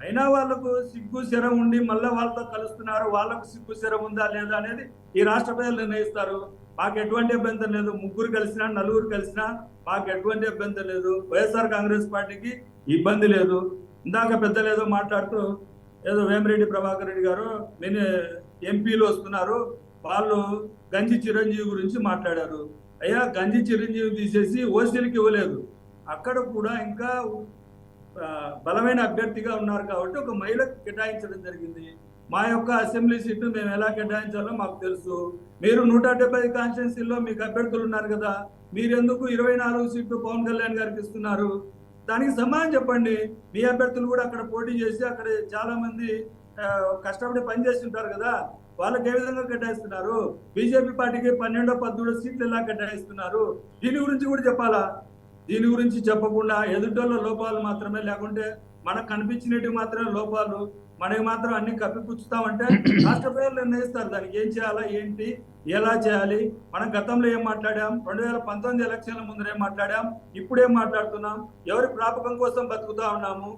D: అయినా వాళ్ళకు సిగ్గు శరం ఉండి మళ్ళీ వాళ్ళతో కలుస్తున్నారు. వాళ్ళకు సిగ్గు శరం ఉందా లేదా అనేది ఈ రాష్ట్ర ప్రజలు నిర్ణయిస్తారు. మాకు ఎటువంటి అభ్యంతరం లేదు, ముగ్గురు కలిసినా నలుగురు కలిసినా మాకు ఎటువంటి అభ్యంతరం లేదు. వైఎస్ఆర్ కాంగ్రెస్ పార్టీకి ఇబ్బంది లేదు. ఇందాక పెద్దలు ఏదో మాట్లాడుతూ ఏదో వేమిరెడ్డి ప్రభాకర్ రెడ్డి గారు నేను ఎంపీలు వస్తున్నారు, వాళ్ళు గంజి చిరంజీవి గురించి మాట్లాడారు. అయ్యా, గంజి చిరంజీవి తీసేసి ఓసీలకి ఇవ్వలేదు. అక్కడ కూడా ఇంకా బలమైన అభ్యర్థిగా ఉన్నారు కాబట్టి ఒక మహిళకు కేటాయించడం జరిగింది. మా యొక్క అసెంబ్లీ సీటు మేము ఎలా కేటాయించాలో మాకు తెలుసు. మీరు 170 కాన్స్టిట్యున్సీల్లో మీకు అభ్యర్థులు ఉన్నారు కదా, మీరెందుకు 24 సీట్లు పవన్ కళ్యాణ్ గారికి ఇస్తున్నారు? దానికి సమాధానం చెప్పండి. మీ అభ్యర్థులు కూడా అక్కడ పోటీ చేసి అక్కడ చాలా మంది కష్టపడి పనిచేసి ఉంటారు కదా, వాళ్ళకి ఏ విధంగా కేటాయిస్తున్నారు? బీజేపీ పార్టీకి 12, 13 సీట్లు ఎలా కేటాయిస్తున్నారు? దీని గురించి కూడా చెప్పాలా? దీని గురించి చెప్పకుండా ఎదుటోళ్ళ లోపాలు మాత్రమే, లేకుంటే మనకు కనిపించినవి మాత్రమే లోపాలు, మనకి మాత్రం అన్ని కప్పిపుచ్చుతామంటే రాష్ట్ర ప్రజలు నిర్ణయిస్తారు దానికి ఏం చేయాలా, ఏంటి, ఎలా చేయాలి. మనం గతంలో ఏం మాట్లాడాం, 2019 ఎలక్షన్ల ముందర ఏం మాట్లాడాం, ఇప్పుడేం మాట్లాడుతున్నాం, ఎవరి ప్రాపకం కోసం బతుకుతా ఉన్నాము.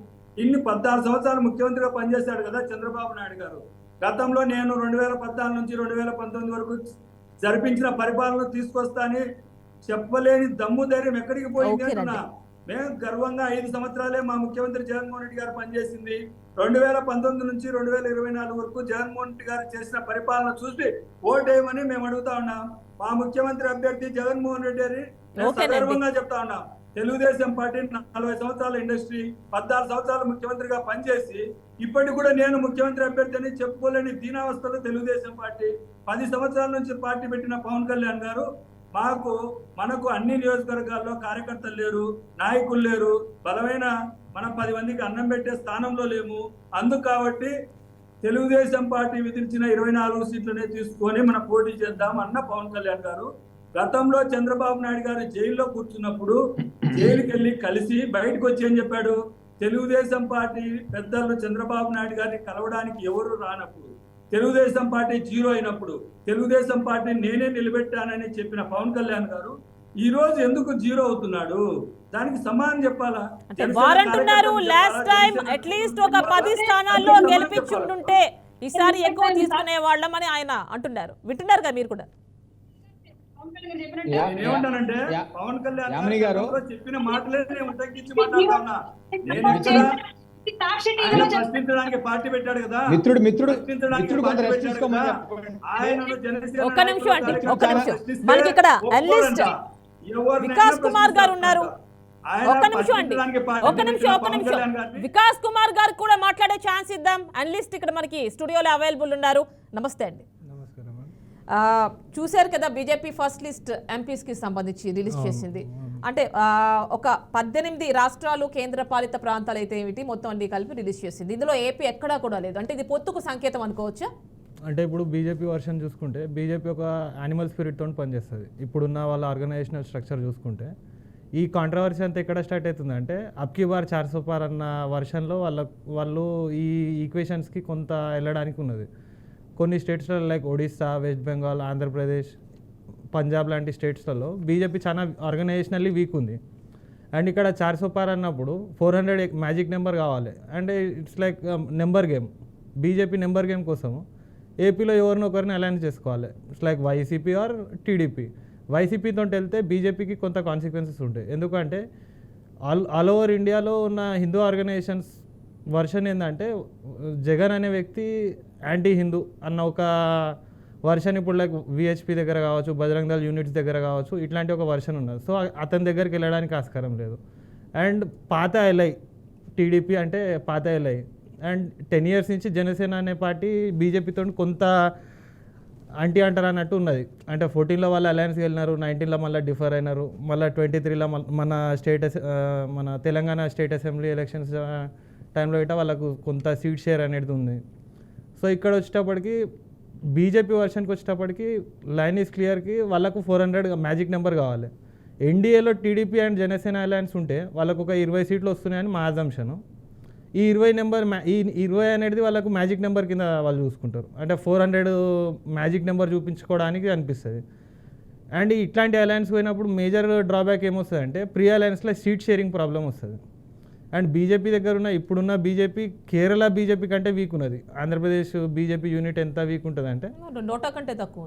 D: 16 సంవత్సరాలు ముఖ్యమంత్రిగా పనిచేశాడు కదా చంద్రబాబు నాయుడు గారు. గతంలో నేను 2014 నుంచి 2019 వరకు జరిపించిన పరిపాలన తీసుకొస్తాని చెప్పలేని దమ్ము ధైర్యం ఎక్కడికి పోయింది అంటున్నా. మేము గర్వంగా 5 సంవత్సరాలే మా ముఖ్యమంత్రి జగన్మోహన్ రెడ్డి గారు పనిచేసింది. 2019 నుంచి 2024 వరకు జగన్మోహన్ రెడ్డి గారు చేసిన పరిపాలన చూసి ఓటేయమని మేము అడుగుతా ఉన్నాం. మా ముఖ్యమంత్రి అభ్యర్థి జగన్మోహన్ రెడ్డి గారి గర్వంగా చెప్తా ఉన్నాం. తెలుగుదేశం పార్టీ 40 సంవత్సరాల ఇండస్ట్రీ, 16 సంవత్సరాలు ముఖ్యమంత్రిగా పనిచేసి ఇప్పటికి కూడా నేను ముఖ్యమంత్రి అభ్యర్థి అని చెప్పుకోలేని దీనావస్థలో తెలుగుదేశం పార్టీ 10 సంవత్సరాల నుంచి పార్టీ పెట్టిన పవన్ కళ్యాణ్ గారు మనకు అన్ని నియోజకవర్గాల్లో కార్యకర్తలు లేరు, నాయకులు లేరు, బలమైన మనం 10 మందికి అన్నం పెట్టే స్థానంలో లేము. అందుకు కాబట్టి తెలుగుదేశం పార్టీ విధించిన 24 సీట్లనే తీసుకొని మనం పోటీ చేద్దాం అన్న పవన్ కళ్యాణ్ గారు గతంలో చంద్రబాబు నాయుడు గారు జైల్లో కూర్చున్నప్పుడు జైలుకి వెళ్ళి కలిసి బయటకు వచ్చి ఏం చెప్పాడు? తెలుగుదేశం పార్టీ పెద్దలు చంద్రబాబు నాయుడు గారిని కలవడానికి ఎవరు రానప్పుడు, తెలుగుదేశం పార్టీ జీరో అయినప్పుడు తెలుగుదేశం పార్టీ నేనే నిలబెట్టానని చెప్పిన పవన్ కళ్యాణ్ గారు ఈ రోజు ఎందుకు జీరో అవుతున్నాడు? దానికి సమాధానం చెప్పాలా?
A: వారంటున్నారు లాస్ట్ టైం అట్లీస్ట్ ఒక 10 స్థానాల్లో గెలిపించుంటుంటే ఈసారి ఎక్కువ తీసుకునే వాళ్ళమని ఆయన అంటున్నారు. వింటున్నారు కదా మీరు కూడా?
D: ఏమంటానంటే పవన్ కళ్యాణ్ గారు చెప్పిన మాటలే నేను తగ్గించి మాట్లాడుతున్నా. నేను ప్రశ్నించడానికి పార్టీ పెట్టాడు కదా,
A: ఒక్క నిమిషం అండి, ఒక్క నిమిషం. మనకి ఇక్కడ అనలిస్ట్ వికాస్ కుమార్ గారు ఉన్నారు. ఒక్క నిమిషం అండి, ఒక్క నిమిషం. వికాస్ కుమార్ గారు కూడా మాట్లాడే ఛాన్స్ ఇద్దాం. అనలిస్ట్ ఇక్కడ మనకి స్టూడియోలో అవైలబుల్ ఉన్నారు. నమస్తే అండి. చూశారు కదా, బీజేపీ ఫస్ట్ లిస్ట్ ఎంపీస్కి సంబంధించి రిలీజ్ చేసింది. అంటే ఒక 18 రాష్ట్రాలు, కేంద్ర పాలిత ప్రాంతాలు అయితే ఏమిటి మొత్తం అన్ని కలిపి రిలీజ్ చేసింది. ఇందులో ఏపీ ఎక్కడా కూడా లేదు. అంటే ఇది పొత్తుకు సంకేతం అనుకోవచ్చా?
E: అంటే ఇప్పుడు బీజేపీ వర్షన్ చూసుకుంటే బీజేపీ ఒక యానిమల్ స్పిరిట్తో పనిచేస్తుంది. ఇప్పుడున్న వాళ్ళ ఆర్గనైజేషనల్ స్ట్రక్చర్ చూసుకుంటే ఈ కాంట్రవర్సీ అంతా ఎక్కడ స్టార్ట్ అవుతుందంటే అబ్కి బార్ 400 పార్ అన్న వర్షన్లో వాళ్ళు ఈ ఈక్వేషన్స్కి కొంత వెళ్ళడానికి ఉన్నది. కొన్ని స్టేట్స్లో లైక్ ఒడిస్సా, వెస్ట్ బెంగాల్, ఆంధ్రప్రదేశ్, పంజాబ్ లాంటి స్టేట్స్లలో బీజేపీ చాలా ఆర్గనైజేషనల్లీ వీక్ ఉంది. అండ్ ఇక్కడ 400 పార్ అన్నప్పుడు 400 మ్యాజిక్ నెంబర్ కావాలి. అంటే it's like number game. BJP number game కోసము ఏపీలో ఎవరినొకరిని అలైన్స్ చేసుకోవాలి. It's like YCP or TDP. వైసీపీతో వెళ్తే బీజేపీకి కొంత కాన్సిక్వెన్సెస్ ఉంటాయి. ఎందుకంటే ఆల్ ఓవర్ ఇండియాలో ఉన్న హిందూ ఆర్గనైజేషన్స్ వర్షన్ ఏంటంటే జగన్ అనే వ్యక్తి యాంటీ హిందూ అన్న ఒక వర్షన్ ఇప్పుడు లైక్ విహెచ్పి దగ్గర కావచ్చు, బజరంగ్ దళ్ యూనిట్స్ దగ్గర కావచ్చు, ఇట్లాంటి ఒక వర్షన్ ఉన్నది. సో అతని దగ్గరికి వెళ్ళడానికి ఆస్కారం లేదు. అండ్ పాత ఎల్ఐ టీడీపీ అంటే పాత ఎల్ఐ అండ్ 10 years నుంచి జనసేన అనే పార్టీ బీజేపీతో కొంత అంటీ అంటారు అన్నట్టు ఉన్నది. అంటే 14లో వాళ్ళు అలయన్స్కి వెళ్ళినారు, 19లో మళ్ళీ డిఫర్ అయినారు, మళ్ళీ 23లో మన మన తెలంగాణ స్టేట్ అసెంబ్లీ ఎలక్షన్స్ టైంలో ఇట్లా వాళ్ళకు కొంత సీట్ షేర్ అనేది ఉంది. సో ఇక్కడ వచ్చేటప్పటికి బీజేపీ వర్షన్కి వచ్చేటప్పటికి లైన్ ఈజ్ క్లియర్కి వాళ్ళకు 400 మ్యాజిక్ నెంబర్ కావాలి. ఎన్డీఏలో టీడీపీ అండ్ జనసేన అలయన్స్ ఉంటే వాళ్ళకు ఒక 20 సీట్లు వస్తున్నాయని మా అజంప్షన్. ఈ 20 అనేది వాళ్ళకు మ్యాజిక్ నెంబర్ కింద వాళ్ళు చూసుకుంటారు. అంటే 400 మ్యాజిక్ నెంబర్ చూపించుకోవడానికి అనిపిస్తుంది. అండ్ ఇట్లాంటి అలయన్స్ పోయినప్పుడు మేజర్ డ్రాబ్యాక్ ఏమొస్తుంది అంటే ప్రీ అలయన్స్లో సీట్ షేరింగ్ ప్రాబ్లం వస్తుంది. అండ్ బీజేపీ దగ్గర ఉన్న ఇప్పుడున్న బీజేపీ కేరళ బీజేపీ కంటే వీక్ ఉన్నది. ఆంధ్రప్రదేశ్ బీజేపీ యూనిట్ ఎంత వీక్ ఉంటుంది అంటే
A: నోటా కంటే తక్కువ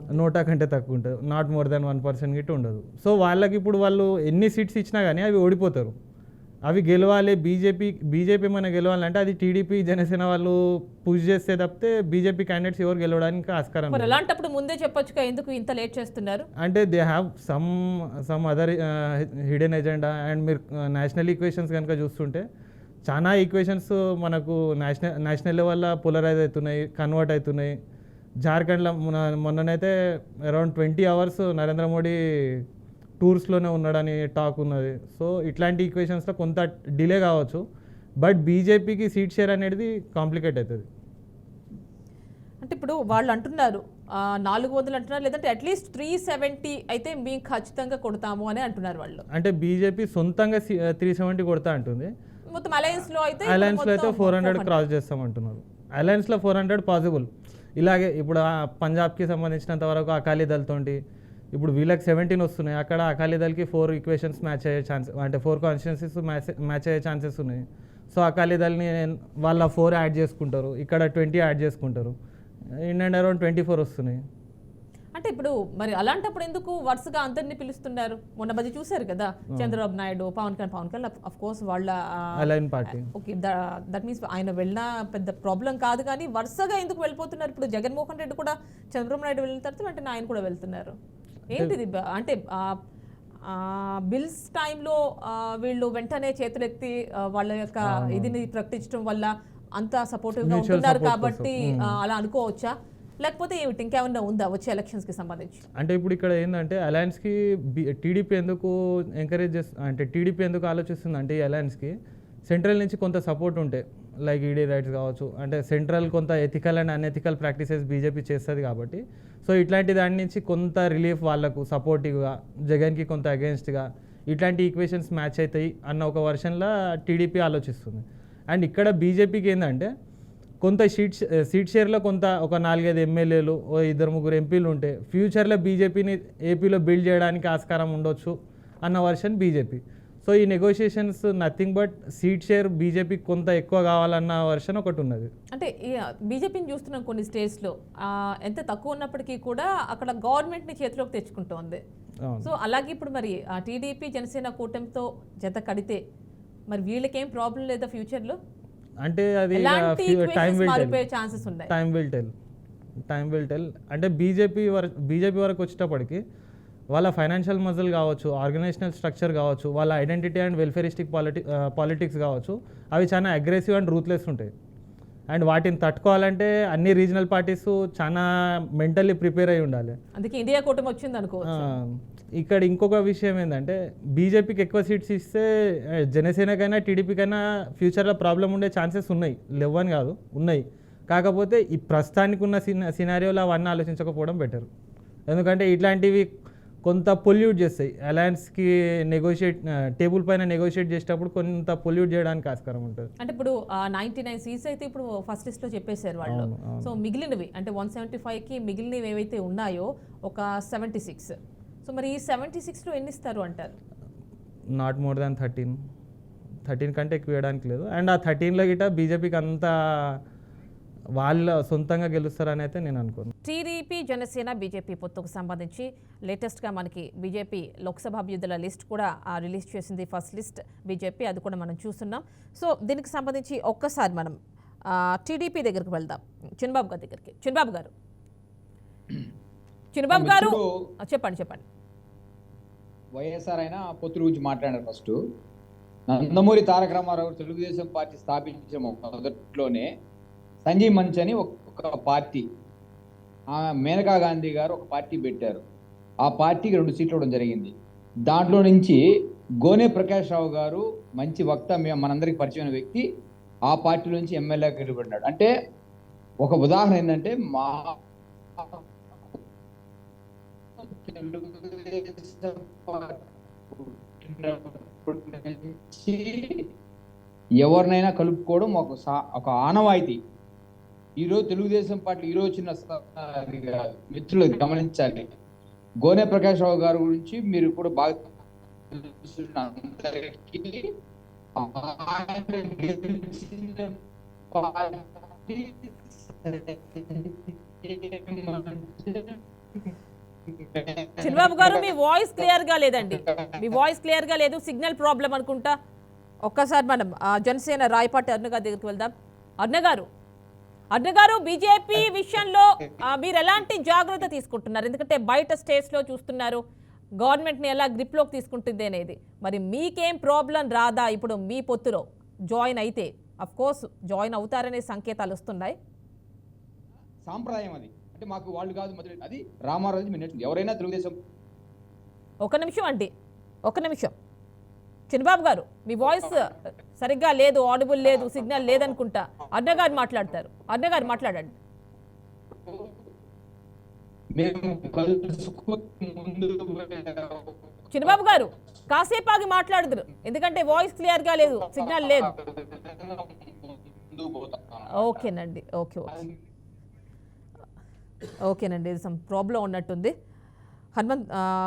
E: ఉంటుంది. నాట్ మోర్ దాన్ 1% గిట్ట ఉండదు. సో వాళ్ళకి ఇప్పుడు వాళ్ళు ఎన్ని సీట్స్ ఇచ్చినా కానీ అవి ఓడిపోతారు. అవి గెలవాలి, బీజేపీ ఏమైనా గెలవాలంటే అది టీడీపీ జనసేన వాళ్ళు పుష్ చేస్తే తప్పితే బీజేపీ క్యాండిడేట్స్ ఎవరు గెలవడానికి ఆస్కారం
A: మరి అలాంటప్పుడు ముందే చెప్పొచ్చుగా, ఎందుకు ఇంత లేట్ చేస్తున్నారు?
E: అంటే they have some other hidden agenda. And మీరు నేషనల్ ఈక్వేషన్స్ కనుక చూస్తుంటే చాలా ఈక్వేషన్స్ మనకు నేషనల్ లెవెల్లో పోలరైజ్ అవుతున్నాయి, కన్వర్ట్ అవుతున్నాయి. జార్ఖండ్లో మొన్ననైతే అరౌండ్ 20 hours నరేంద్ర మోడీ టూర్స్లోనే ఉన్నాడని టాక్ ఉన్నది. సో ఇట్లాంటి ఈక్వేషన్స్లో కొంత డిలే కావచ్చు, బట్ బీజేపీకి సీట్ షేర్ అనేది కాంప్లికేట్ అవుతుంది.
A: అంటే ఇప్పుడు వాళ్ళు అంటున్నారు 400 అంటున్నారు, లేదంటే అట్లీస్ట్ 370 అయితే మేము ఖచ్చితంగా కొడతాము అని అంటున్నారు వాళ్ళు.
E: అంటే బీజేపీ సొంతంగా 370 కొడతా అంటుంది.
A: మొత్తం అలయన్స్లో అయితే
E: 400 క్రాస్ చేస్తామంటున్నారు. అలయన్స్లో 400 పాసిబుల్. ఇలాగే ఇప్పుడు పంజాబ్కి సంబంధించినంత వరకు అకాలీదళ్తోటి ఇప్పుడు వీళ్ళకి 17 వస్తున్నాయి. అక్కడ అకాలీదళ్కి 4 ఈక్వేషన్స్ మ్యాచ్ అయ్యే ఛాన్స్, అంటే 4 కాన్స్టిట్యున్సీస్ మ్యాచ్ అయ్యే ఛాన్సెస్ ఉన్నాయి. సో అకాలీదళ్ని వాళ్ళ 4 యాడ్ చేసుకుంటారు, ఇక్కడ 20 యాడ్ చేసుకుంటారు. ఇన్ అండ్ అరౌండ్ 24 వస్తున్నాయి.
A: అంటే ఇప్పుడు మరి అలాంటప్పుడు ఎందుకు వరుసగా అందరినీ పిలుస్తున్నారు? మొన్న బది చూశారు కదా, చంద్రబాబు నాయుడు, పవన్ కళ్యాణ్ అఫ్ కోర్స్ వాళ్ళ
E: align party.
A: Okay, that means ఆయన వెళ్ళినా పెద్ద ప్రాబ్లం కాదు, కానీ వరుసగా ఎందుకు వెళ్ళిపోతున్నారు? ఇప్పుడు జగన్మోహన్ రెడ్డి కూడా చంద్రబాబు నాయుడు వెళ్ళిన తర్వాత వెంటనే ఆయన కూడా వెళ్తున్నారు. ఏంటిది? అంటే బిల్స్ టైంలో వీళ్ళు వెంటనే చేతులెత్తి వాళ్ళ యొక్క ఇదిని ప్రకటించడం వల్ల అంత సపోర్టివ్గా ఉంటున్నారు కాబట్టి అలా అనుకోవచ్చా? లేకపోతే ఏమిటి, ఇంకేమన్నా ఉందా వచ్చే ఎలక్షన్స్కి సంబంధించి?
E: అంటే ఇప్పుడు ఇక్కడ ఏంటంటే అలయన్స్కి టీడీపీ ఎందుకు ఎంకరేజ్ చేస్తుంది అంటే టీడీపీ ఎందుకు ఆలోచిస్తుంది అంటే ఈ అలయన్స్కి సెంట్రల్ నుంచి కొంత సపోర్ట్ ఉంటే లైక్ ఈడీ రైట్స్ కావచ్చు, అంటే సెంట్రల్ కొంత ethical and unethical practices BJP చేస్తుంది కాబట్టి సో ఇట్లాంటి దాని నుంచి కొంత రిలీఫ్ వాళ్ళకు సపోర్టివ్గా, జగన్కి కొంత అగేన్స్ట్గా ఇట్లాంటి ఈక్వేషన్స్ మ్యాచ్ అవుతాయి అన్న ఒక వర్షన్లో టీడీపీ ఆలోచిస్తుంది. అండ్ ఇక్కడ బీజేపీకి ఏంటంటే కొంత సీట్ షేర్లో కొంత ఒక 4-5 ఎమ్మెల్యేలు, 2-3 ఎంపీలు ఉంటే ఫ్యూచర్లో బీజేపీని ఏపీలో బిల్డ్ చేయడానికి ఆస్కారం ఉండొచ్చు అన్న వర్షన్ బీజేపీ. సో ఈ negotiations nothing but seat share బీజేపీకి కొంత ఎక్కువ కావాలన్న వర్షన్ ఒకటి ఉన్నది.
A: అంటే బీజేపీని చూస్తున్నాం కొన్ని స్టేట్స్లో ఎంత తక్కువ ఉన్నప్పటికీ కూడా అక్కడ గవర్నమెంట్ని చేతిలోకి తెచ్చుకుంటోంది. సో అలాగే ఇప్పుడు మరి టీడీపీ జనసేన కూటమితో జత కడితే మరి వీళ్ళకేం ప్రాబ్లం లేదా ఫ్యూచర్లో?
E: అంటే అది టైం విల్ టెల్. అంటే బీజేపీ వరకు వచ్చేటప్పటికి వాళ్ళ ఫైనాన్షియల్ మజిల్ కావచ్చు, ఆర్గనైజేషనల్ స్ట్రక్చర్ కావచ్చు, వాళ్ళ ఐడెంటిటీ అండ్ వెల్ఫేరిస్టిక్ పాలిటిక్స్ కావచ్చు, అవి చాలా అగ్రెసివ్ అండ్ రూత్లెస్ ఉంటాయి. అండ్ వాటిని తట్టుకోవాలంటే అన్ని రీజనల్ పార్టీస్ చాలా మెంటల్లీ ప్రిపేర్ అయి ఉండాలి.
A: అందుకే ఇండియా కూటమి వచ్చింది అనుకోవచ్చు.
E: ఇక్కడ ఇంకొక విషయం ఏంటంటే బీజేపీకి ఎక్కువ సీట్స్ ఇస్తే జనసేనకైనా టీడీపీకైనా ఫ్యూచర్లో ప్రాబ్లం ఉండే ఛాన్సెస్ ఉన్నాయి, లేవని కాదు, ఉన్నాయి. కాకపోతే ఈ ప్రస్తుతానికి ఉన్న సినారియోలో అవన్నీ ఆలోచించకపోవడం బెటర్. ఎందుకంటే ఇట్లాంటివి కొంత పొల్యూట్ చేస్తాయి. అలయన్స్కి టేబుల్ పైన నెగోషియేట్ చేసేటప్పుడు కొంత పొల్యూట్ చేయడానికి ఆస్కారం ఉంటుంది.
A: అంటే ఇప్పుడు 99 సీట్స్ అయితే ఇప్పుడు ఫస్ట్ లిస్ట్లో చెప్పేశారు వాళ్ళు. సో మిగిలినవి అంటే 175కి మిగిలినవి ఏవైతే ఉన్నాయో ఒక 76. సో మరి ఈ 76లో ఎన్ని ఇస్తారు అంటారు?
E: నాట్ మోర్ దాన్ 13 కంటే ఎక్కువ వేయడానికి లేదు. అండ్ ఆ 13లో గిట్ట బీజేపీకి అంతా వాళ్ళ సొంతంగా గెలుస్తారని అయితే నేను అనుకోను.
A: టీడీపీ జనసేన బీజేపీ పొత్తుకు సంబంధించి లేటెస్ట్గా మనకి బీజేపీ లోక్సభ అభ్యర్థుల లిస్ట్ కూడా రిలీజ్ చేసింది, ఫస్ట్ లిస్ట్ బీజేపీ, అది కూడా మనం చూస్తున్నాం. సో దీనికి సంబంధించి ఒక్కసారి మనం టీడీపీ దగ్గరికి వెళ్దాం, చిన్నబాబు గారి దగ్గరికి. చిన్నబాబు గారు చెప్పండి.
B: వైఎస్ఆర్ అయినా పొత్తుల గురించి మాట్లాడారు. ఫస్ట్ నందమూరి తారక రామారావు తెలుగుదేశం పార్టీ స్థాపించే మొదట్లోనే సంజయ్ మంచ్ అని ఒక పార్టీ, మేనకా గాంధీ గారు ఒక పార్టీ పెట్టారు. ఆ పార్టీకి 2 సీట్లు ఇవ్వడం జరిగింది. దాంట్లో నుంచి గోనె ప్రకాష్ రావు గారు మంచి వక్త, మనందరికి పరిచయమైన వ్యక్తి, ఆ పార్టీ నుంచి ఎమ్మెల్యేగా గెలుపడినాడు. అంటే ఒక ఉదాహరణ ఏంటంటే, మా ఎవరినైనా కలుపుకోవడం ఒక ఆనవాయితీ. ఈరోజు తెలుగుదేశం పార్టీ ఈరోజు చిన్న మిత్రులు గమనించాలి. గోనె ప్రకాష్ రావు గారి గురించి మీరు కూడా బాగా
A: చిన్నబాబు గారు మీ వాయిస్ క్లియర్ గా లేదండి, లేదు, సిగ్నల్ ప్రాబ్లం అనుకుంటా. ఒక్కసారి మనం జనసేన రాయపాటి అరుణ గారి దగ్గరికి వెళ్దాం. అరుణ గారు బీజేపీ విషయంలో మీరు ఎలాంటి జాగ్రత్త తీసుకుంటున్నారు? ఎందుకంటే బయట స్టేట్స్ లో చూస్తున్నారు గవర్నమెంట్ ని ఎలా గ్రిప్ లోకి తీసుకుంటుంది అనేది. మరి మీకేం ప్రాబ్లం రాదా ఇప్పుడు మీ పొత్తులో జాయిన్ అయితే? అఫ్ కోర్స్ జాయిన్ అవుతారనే సంకేతాలు వస్తున్నాయి.
B: సాంప్రదాయం అది, అంటే మాకు వాళ్ళు కాదు మొదలు, అది రామారాజు మీరు నేర్చుకుంది. ఎవరైనా తెలుగుదేశం.
A: ఒక నిమిషం చిన్నబాబు గారు, మీ వాయిస్ సరిగ్గా లేదు, ఆడిబుల్ లేదు, సిగ్నల్ లేదనుకుంటా. అరుణ గారు మాట్లాడండి. చిన్నబాబు గారు కాసేపు ఆగి మాట్లాడుదురు, ఎందుకంటే వాయిస్ క్లియర్ గా లేదు, సిగ్నల్ లేదు. ఓకేనండి, ఇది సమ్ ప్రాబ్లం ఉన్నట్టుంది.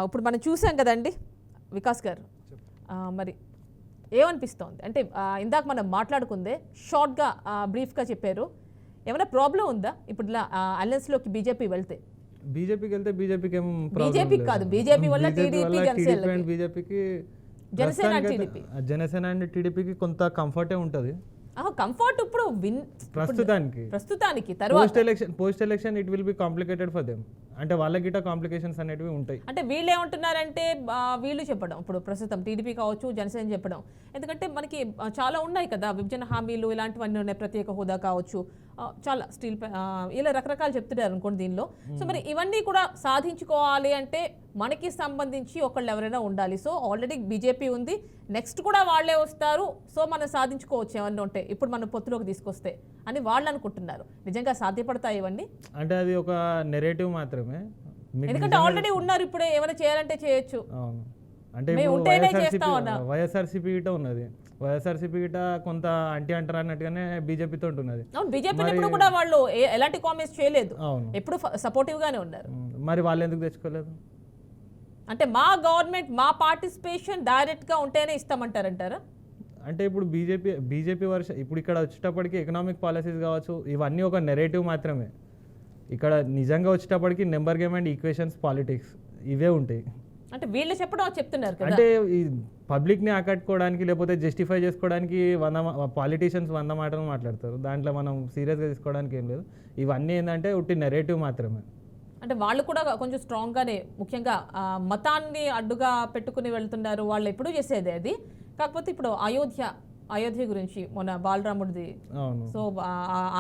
A: ఇప్పుడు మనం చూసాం కదండి వికాస్ గారు, మరి ఏమనిపిస్తోంది అంటే ఇందాక మనం మాట్లాడుకుందే షార్ట్గా బ్రీఫ్గా చెప్పారు. ఏమైనా ప్రాబ్లం ఉందా ఇప్పుడు ఇలా అలయన్స్లోకి బీజేపీ వెళ్తే?
E: బీజేపీకి వెళ్తే బీజేపీకి ఏం
A: బీజేపీకి కాదు, బీజేపీ వల్ల టీడీపీ
E: బీజేపీకి
A: జనసేన
E: అండ్ టీడీపీకి కొంత కంఫర్టే ఉంటుంది.
A: కంఫర్ట్ ఇప్పుడు ప్రస్తుతానికి
E: post election it will be complicated for them. అంటే వాళ్ళ గిట్ట కాంప్లికేషన్స్ అనేవి ఉంటాయి.
A: అంటే వీళ్ళు ఏమంటున్నారంటే వీళ్ళు చెప్పడం, ఇప్పుడు ప్రస్తుతం టీడీపీ కావచ్చు జనసేన చెప్పడం, ఎందుకంటే మనకి చాలా ఉన్నాయి కదా విభజన హామీలు ఇలాంటివన్నీ ఉన్నాయి, ప్రత్యేక హోదా కావచ్చు, చాలా స్టీల్ ఇలా రకరకాలు చెప్తున్నారు అనుకోండి దీనిలో. సో మరి ఇవన్నీ కూడా సాధించుకోవాలి అంటే మనకి సంబంధించి ఒకళ్ళు ఎవరైనా ఉండాలి. సో ఆల్రెడీ బీజేపీ ఉంది, నెక్స్ట్ కూడా వాళ్ళే వస్తారు, సో మనం సాధించుకోవచ్చు ఏమన్నా ఉంటే ఇప్పుడు మనం పొత్తులోకి తీసుకొస్తే అని వాళ్ళు అనుకుంటున్నారు. నిజంగా సాధ్యపడతాయి ఇవన్నీ?
E: అంటే అది ఒక నెరేటివ్ మాత్రమే,
A: ఎందుకంటే ఆల్రెడీ ఉన్నారు, ఇప్పుడు ఏమైనా చేయాలంటే చేయొచ్చు.
E: అంటే వైఎస్ఆర్సీపీ గిట్ట ఉన్నది, వైఎస్ఆర్సీపీ గిట్ట కొంత అంటారు అన్నట్టుగానే బీజేపీతో ఉన్నది.
A: బీజేపీ కూడా వాళ్ళు ఎలాంటి కామెంట్స్ చేయలేదు, ఎప్పుడు సపోర్టివ్ గానే ఉన్నారు.
E: మరి వాళ్ళు ఎందుకు తెచ్చుకోలేదు?
A: అంటే మా గవర్నమెంట్ మా పార్టిసిపేషన్ డైరెక్ట్ గా ఉంటేనే ఇస్తామంటారంటారా?
E: అంటే ఇప్పుడు బీజేపీ ఇప్పుడు ఇక్కడ వచ్చేటప్పటికి ఎకనామిక్ పాలసీస్ కావచ్చు, ఇవన్నీ ఒక నెరేటివ్ మాత్రమే. ఇక్కడ నిజంగా వచ్చేటప్పటికి number game and equations politics ఇవే ఉంటాయి.
A: అంటే వీళ్ళు చెప్తున్నారు కదా,
E: అంటే ఈ పబ్లిక్ని ఆకట్టుకోవడానికి లేకపోతే జస్టిఫై చేసుకోవడానికి పాలిటీషియన్స్ 100 మాటలు మాట్లాడతారు, దాంట్లో మనం సీరియస్గా తీసుకోవడానికి ఏం లేదు. ఇవన్నీ ఏంటంటే ఉట్టి నెరేటివ్ మాత్రమే.
A: అంటే వాళ్ళు కూడా కొంచెం స్ట్రాంగ్గానే, ముఖ్యంగా మతాన్ని అడ్డుగా పెట్టుకుని వెళ్తున్నారు, వాళ్ళు ఎప్పుడూ చేసేది అది. కాకపోతే ఇప్పుడు అయోధ్య గురించి మొన్న బాలరాముడిది, సో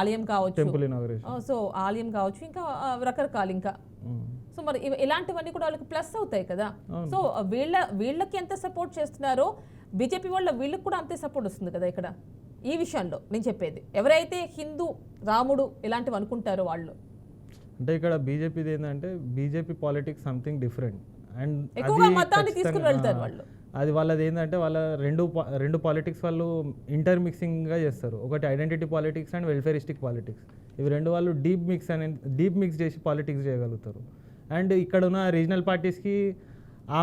A: ఆలయం కావచ్చు, సో ఆలయం కావచ్చు, ఇంకా రకరకాలు ఇంకా. సో మరి ఇలాంటివన్నీ కూడా వాళ్ళకి ప్లస్ అవుతాయి కదా. సో వీళ్ళకి ఎంత సపోర్ట్ చేస్తున్నారో బీజేపీ వాళ్ళ వీళ్ళకి కూడా అంతే సపోర్ట్ వస్తుంది కదా ఇక్కడ. ఈ విషయంలో నేను చెప్పేది, ఎవరైతే హిందూ రాముడు ఇలాంటివి అనుకుంటారో వాళ్ళు.
E: అంటే ఇక్కడ బీజేపీది ఏంటంటే BJP politics something different, and
A: ఎక్కువగా మతాన్ని తీసుకుని వెళ్తారు వాళ్ళు.
E: అది వాళ్ళది ఏంటంటే వాళ్ళ రెండు పాలిటిక్స్ వాళ్ళు ఇంటర్మిక్సింగ్గా చేస్తారు. ఒకటి ఐడెంటిటీ పాలిటిక్స్ అండ్ వెల్ఫేరిస్టిక్ పాలిటిక్స్. ఇవి రెండు వాళ్ళు డీప్ మిక్స్ చేసి పాలిటిక్స్ చేయగలుగుతారు. అండ్ ఇక్కడ ఉన్న రీజనల్ పార్టీస్కి ఆ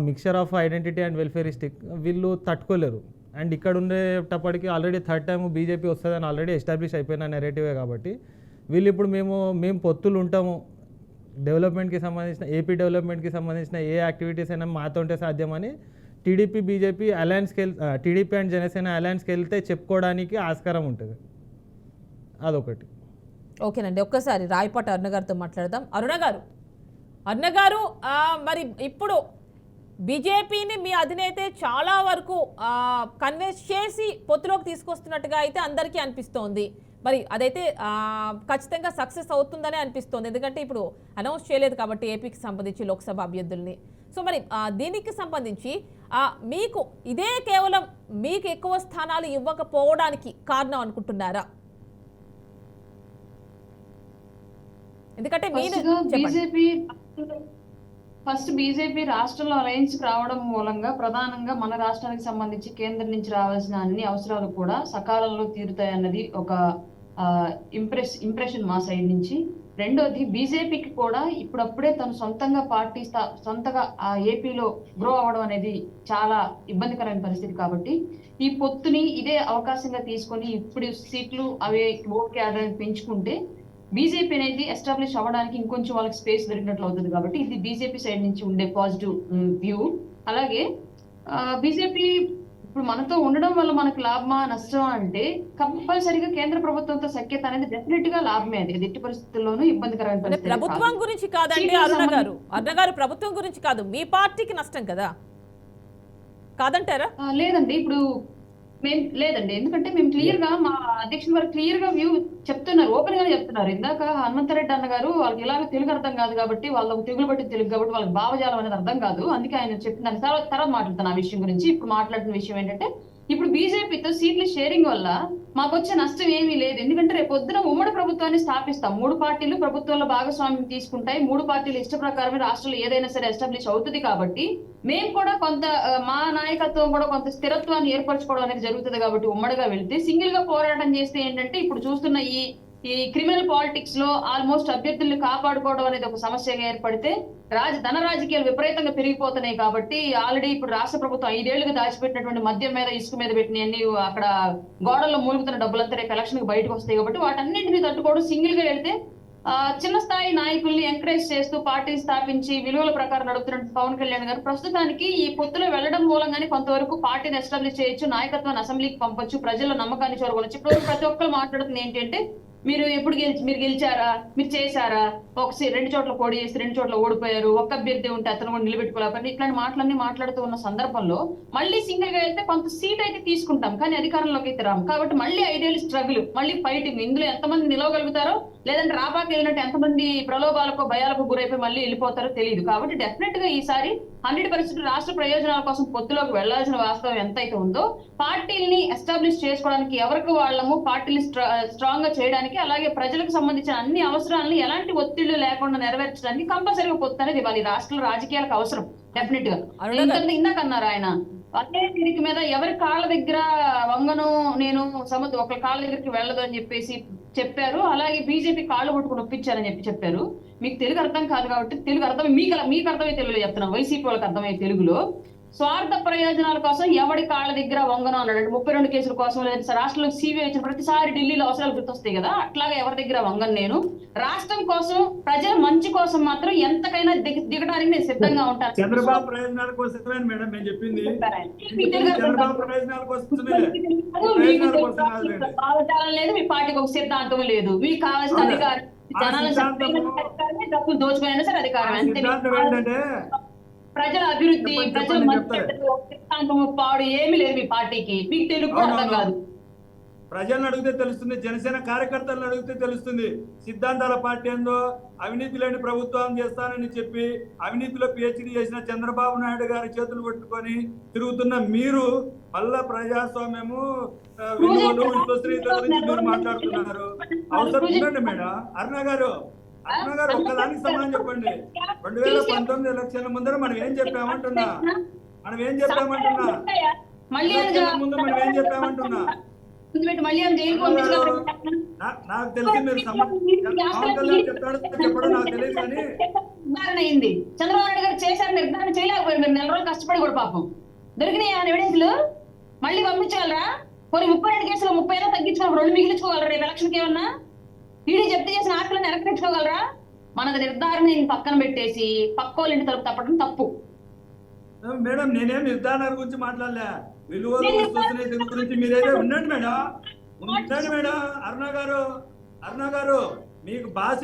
E: మిక్చర్ ఆఫ్ ఐడెంటిటీ అండ్ వెల్ఫేరిస్టిక్ వీళ్ళు తట్టుకోలేరు. అండ్ ఇక్కడ ఉండేటప్పటికి ఆల్రెడీ థర్డ్ టైం బీజేపీ వస్తుందని ఆల్రెడీ ఎస్టాబ్లిష్ అయిపోయిన నెరేటివే కాబట్టి వీళ్ళు ఇప్పుడు మేము పొత్తులు ఉంటాము, డెవలప్మెంట్కి సంబంధించిన ఏపీ డెవలప్మెంట్కి సంబంధించిన ఏ యాక్టివిటీస్ అయినా మాతో ఉంటే సాధ్యమని టీడీపీ అండ్ జనసేన అలయన్స్కి వెళ్తే చెప్పుకోవడానికి ఆస్కారం ఉంటుంది. అదొకటి.
A: ఓకేనండి, ఒక్కసారి రాయపాటి అరుణ గారితో మాట్లాడదాం. అరుణ గారు మరి ఇప్పుడు బీజేపీని మీ అధినేత చాలా వరకు కన్విన్స్ చేసి పొత్తులోకి తీసుకొస్తున్నట్టుగా అయితే అందరికీ అనిపిస్తోంది. మరి అదైతే ఖచ్చితంగా సక్సెస్ అవుతుందనే అనిపిస్తోంది, ఎందుకంటే ఇప్పుడు అనౌన్స్ చేయలేదు కాబట్టి ఏపీకి సంబంధించి లోక్సభ అభ్యర్థుల్ని. సో మరి దీనికి సంబంధించి మీకు ఇదే కేవలం మీకు ఎక్కువ స్థానాలు ఇవ్వకపోవడానికి కారణం అనుకుంటున్నారా? ఎందుకంటే
C: బీజేపీ రాష్ట్రంలో అలయన్స్ రావడం మూలంగా ప్రధానంగా మన రాష్ట్రానికి సంబంధించి కేంద్రం నుంచి రావాల్సిన అన్ని అవసరాలు కూడా సకాలంలో తీరుతాయన్నది ఒక ఇంప్రెషన్ మా సైడ్ నుంచి. రెండోది, బీజేపీకి కూడా ఇప్పుడప్పుడే తను సొంతగా ఆ ఏపీలో గ్రో అవడం అనేది చాలా ఇబ్బందికరమైన పరిస్థితి. కాబట్టి ఈ పొత్తుని ఇదే అవకాశంగా తీసుకొని ఇప్పుడు సీట్లు అవి ఓకే ఆర్డర్ పెంచుకుంటే బీజేపీ అనేది ఎస్టాబ్లిష్ అవ్వడానికి ఇంకొంచెం వాళ్ళకి స్పేస్ దొరికినట్లు అవుతుంది. కాబట్టి ఇది బీజేపీ సైడ్ నుంచి ఉండే పాజిటివ్ వ్యూ. అలాగే బీజేపీ ఇప్పుడు మనతో ఉండడం వల్ల మనకు లాభమా నష్టమా అంటే కంపల్సరీగా కేంద్ర ప్రభుత్వంతో సఖ్యత అనేది డెఫినెట్ గా లాభమే. అది ఎట్టి పరిస్థితుల్లోనూ ఇబ్బందికరమైన పరిస్థితి.
A: ప్రభుత్వం గురించి కాదండి అరుణ గారు, ప్రభుత్వం గురించి కాదు, మీ పార్టీకి నష్టం కదా, కాదంటారా?
C: లేదండి, ఇప్పుడు లేదండి, ఎందుకంటే మేము క్లియర్ గా మా అధ్యక్షుల వారు క్లియర్ గా వ్యూ చెప్తున్నారు, ఓపెన్ గానే చెప్తున్నారు. ఇందాక హనుమంతరెడ్డి అన్న గారు వాళ్ళకి ఇలాగ తెలుగు అర్థం కాదు కాబట్టి, వాళ్ళకి తెలుగు బట్టి తెలుగు కాబట్టి వాళ్ళకి భావజాలం అనేది అర్థం కాదు, అందుకే ఆయన చెప్పిన తర్వాత మాట్లాడుతాను ఆ విషయం గురించి. ఇప్పుడు మాట్లాడుతున్న విషయం ఏంటంటే, ఇప్పుడు బీజేపీతో సీట్ల షేరింగ్ వల్ల మాకు వచ్చే నష్టం ఏమీ లేదు. ఎందుకంటే రేపు పొద్దున ఉమ్మడి ప్రభుత్వాన్ని స్థాపిస్తాం, 3 పార్టీలు ప్రభుత్వంలో భాగస్వామ్యం తీసుకుంటాయి, 3 పార్టీలు ఇష్ట ప్రకారమే రాష్ట్రంలో ఏదైనా సరే ఎస్టాబ్లిష్ అవుతుంది. కాబట్టి మేము కూడా కొంత మా నాయకత్వం కూడా కొంత స్థిరత్వాన్ని ఏర్పరచుకోవడం అనేది జరుగుతుంది. కాబట్టి ఉమ్మడిగా వెళ్తే, సింగిల్ గా పోరాటం చేస్తే ఏంటంటే ఇప్పుడు చూస్తున్న ఈ క్రిమినల్ పాలిటిక్స్ లో ఆల్మోస్ట్ అభ్యర్థుల్ని కాపాడుకోవడం అనేది ఒక సమస్యగా ఏర్పడితే ధన రాజకీయాలు విపరీతంగా పెరిగిపోతున్నాయి. కాబట్టి ఆల్రెడీ ఇప్పుడు రాష్ట్ర ప్రభుత్వం 5 ఏళ్లుగా దాచిపెట్టినటువంటి మద్యం మీద ఇసుక మీద పెట్టిన అన్ని అక్కడ గోడల్లో మూలుగుతున్న డబ్బులంతా రేపు ఎలక్షన్ కి బయటకు వస్తాయి. కాబట్టి వాటన్నింటినీ తట్టుకోవడం, సింగిల్ గా వెళ్తే చిన్న స్థాయి నాయకుల్ని ఎంకరేజ్ చేస్తూ పార్టీ స్థాపించి విలువల ప్రకారం నడుపుతున్న పవన్ కళ్యాణ్ గారు ప్రస్తుతానికి ఈ పొత్తులో వెళ్లడం మూలంగానే కొంతవరకు పార్టీని ఎస్టాబ్లిష్ చేయొచ్చు, నాయకత్వాన్ని అసెంబ్లీకి పంపొచ్చు, ప్రజల్లో నమ్మకాన్ని చూరగొనొచ్చు. ఇప్పుడు ప్రతి ఒక్కరు మాట్లాడుతుంది ఏంటంటే, మీరు గెలిచారా, మీరు చేశారా, 2 చోట్ల పోటీ చేసి 2 చోట్ల ఓడిపోయారు, ఒక్క అభ్యర్థి ఉంటే అతను కూడా నిలబెట్టుకోలేకపోతే ఇట్లాంటి మాటలన్నీ మాట్లాడుతూ ఉన్న సందర్భంలో మళ్ళీ సింగిల్ గా వెళ్తే కొంత సీట్ అయితే తీసుకుంటాం, కానీ అధికారంలోకి అయితే రాము. కాబట్టి మళ్ళీ ఐడియల్ స్ట్రగుల్, మళ్ళీ ఫైటింగ్. ఇందులో ఎంతమంది నిలవగలుగుతారో, లేదంటే రాబాకి వెళ్ళినట్టు ఎంతమంది ప్రలోభాలకు భయాలకు గురైపోయి మళ్ళీ వెళ్ళిపోతారో తెలియదు. కాబట్టి డెఫినెట్ గా ఈసారి 100% రాష్ట్ర ప్రయోజనాల కోసం పొత్తులోకి వెళ్లాల్సిన వాస్తవం ఎంతైతే ఉందో, పార్టీల్ని ఎస్టాబ్లిష్ చేసుకోవడానికి ఎవరికి వాళ్ళము పార్టీని స్ట్రాంగ్ గా చేయడానికి, అలాగే ప్రజలకు సంబంధించిన అన్ని అవసరాలను ఎలాంటి ఒత్తిళ్లు లేకుండా నెరవేర్చడానికి కంపల్సరీగా పొత్తు అనేది ఇవ్వాలి. రాష్ట్ర రాజకీయాలకు అవసరం డెఫినెట్ గా. ఇందాక అన్నారు ఆయన, అదే దీనికి మీద ఎవరి కాళ్ళ దగ్గర వంగను, నేను ఒకరి కాళ్ళ దగ్గరికి వెళ్ళదు అని చెప్పేసి చెప్పారు. అలాగే బీజేపీ కాళ్ళు కొట్టుకుని ఒప్పించారని చెప్పారు. మీకు తెలుగు అర్థం కాదు కాబట్టి తెలుగు అర్థం మీకు అర్థమయ్యే తెలుగులో చెప్తున్నాం, వైసీపీ వాళ్ళకి అర్థమయ్యే తెలుగులో. స్వార్థ ప్రయోజనాల కోసం ఎవడి కాళ్ళ దగ్గర వంగను అన్నాడు. 32 కేసుల కోసం, లేదా రాష్ట్రంలో సిబిఐ వచ్చిన ప్రతిసారి ఢిల్లీలో అవసరాలు గుర్తొస్తాయి కదా, అట్లాగా ఎవరి దగ్గర వంగను. నేను రాష్ట్రం కోసం, ప్రజల మంచి కోసం మాత్రం ఎంతకైనా దిగడానికి నేను సిద్ధంగా ఉంటాను.
D: చంద్రబాబు ప్రయోజనాల కోసమే మేడం నేను చెప్పింది,
C: భావజాలం లేదు, మీ పార్టీకి ఒక సిద్ధాంతం లేదు, మీకు కావాల్సిన అధికారం డబ్బులు దోచుకునే సరే అధికారం అంతే. ప్రజల అభివృద్ధి, ప్రజల మంచి పాడు ఏమీ లేదు మీ పార్టీకి, మీకు తెలుగు అర్థం కాదు.
D: ప్రజలను అడిగితే తెలుస్తుంది, జనసేన కార్యకర్తలను అడిగితే తెలుస్తుంది. సిద్ధాంతాల పార్టీ ఏందో, అవినీతి లేని ప్రభుత్వం చేస్తానని చెప్పి అవినీతిలో పిహెచ్డీ చేసిన చంద్రబాబు నాయుడు గారి చేతులు పట్టుకొని తిరుగుతున్న మీరు మళ్ళా ప్రజాస్వామ్యము, విలువలు, విశ్వసనీయత గురించి మీరు మాట్లాడుతున్నారు. అవసరం ఉందండి మేడం. అరుణ గారు ఒక్కదానికి సమానం చెప్పండి. 2019 ఎలక్షన్ల ముందర మనం ఏం చెప్పామంటున్నా ముందు మనం ఏం చెప్పామంటున్నా నాకు తెలిసి మీరు చెప్పడం నాకు తెలియదు. కానీ
C: నిర్ధారణ అయింది, చంద్రబాబు నాయుడు గారు చేశారు, నిర్ధారణ చేయలేకపోయారు. మీరు 4 రోజులు కష్టపడి కూడా పాపం దొరికినాయి ఎవిడెన్స్లు మళ్ళీ పంపించగలరా? కొన్ని 32 కేసులు 30 తగ్గించుకోవాలి, 2 మిగిలించుకోగలరా? రేపు ఎలక్షన్కి ఏమన్నా ఈడీ జప్తు చేసిన ఆటలను ఎరకరించుకోగలరా? మనది నిర్ధారణ పక్కన పెట్టేసి పక్కోళ్ళ ఇంటి తలుపు తప్పడం తప్పు.
D: మేడం నేనేం నిర్ధారణ గురించి మాట్లాడలే, విలువలు, విశ్వసనీయత గురించి మీరేదో ఉండండి మేడం. ఉండండి మేడం. అరుణ గారు మీకు భాష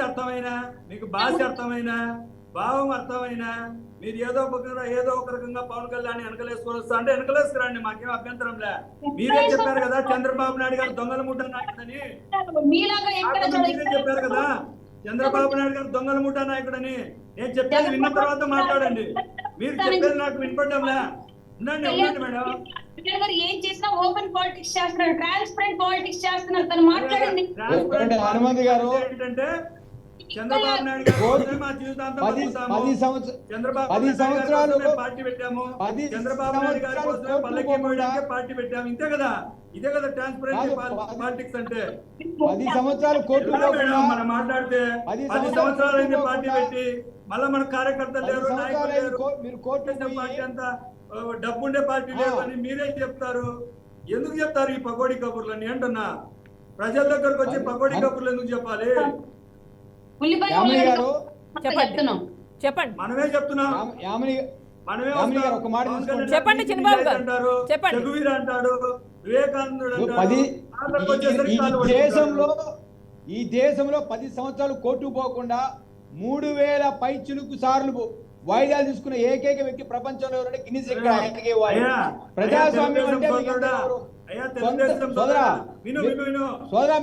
D: అర్థమైనా భావం అర్థమైనా మీరు ఏదో ఒక రకంగా పవన్ కళ్యాణ్ వెనకలేసుకొని వస్తా అంటే వెనకలేసుకురండి, మాకేం అభ్యంతరం లే. మీరే చెప్పారు కదా చంద్రబాబు నాయుడు గారు దొంగల ముఠ నాయకుడని. మీరే చెప్పారు కదా చంద్రబాబు నాయుడు గారు దొంగల ముఠా నాయకుడని. నేను చెప్పేది విన్న తర్వాత మాట్లాడండి. మీరు చెప్పేది నాకు వినపడ్డంలే. ఉండండి మేడం.
F: ఏం చేసినా ఓపెన్ పాలిటిక్స్ చేస్తున్నారు, ట్రాన్స్పరెంట్ పాలిటిక్స్ చేస్తున్నారు. తను మాట్లాడండి.
B: హనుమంత్ గారు
D: ఏంటంటే చంద్రబాబు నాయుడు గారు మా జీవితాంతం
B: 10 సంవత్సరాలు
D: పార్టీ పెట్టాము. చంద్రబాబు నాయుడు గారి కోసమే పల్లకి మోయడానికే పార్టీ పెట్టాము. ఇదే కదా ట్రాన్స్పరెంట్ పాలిటిక్స్ అంటే.
B: 10 సంవత్సరాలు కోర్టు
D: మనం మాట్లాడితే 10 సంవత్సరాలు అయింది పార్టీ పెట్టి, మళ్ళా మన కార్యకర్తలు లేరు, నాయకులు లేరు,
B: మీరు కోర్టు
D: పార్టీ అంతా డబ్బుండే పార్టీ లేదు అని మీరే చెప్తారు. ఎందుకు చెప్తారు ఈ పకోడీ కబుర్లని అంటున్నా? ప్రజల దగ్గరకు వచ్చి పకోడీ కబుర్లు ఎందుకు చెప్పాలి?
A: చెప్పండి.
D: మనమే చెప్తున్నాం.
B: ఒక మాట
A: చెప్పండి చిన్నబాబు గారు.
D: అంటారు,
A: చెప్పండి.
D: రఘువీర్ అంటాడు, వివేకానందుడు
B: ఈ దేశంలో 10 సంవత్సరాలు కోర్టు పోకుండా 3000 పైచులుకు సార్లు వాయిదాలు తీసుకున్న ఏకైక వ్యక్తి ప్రపంచంలో ఎవరంటే గిన్నిస్ రికార్డ్ ఆయనకే ఇవ్వాలి. ప్రజాస్వామ్యం అంటే సోదరా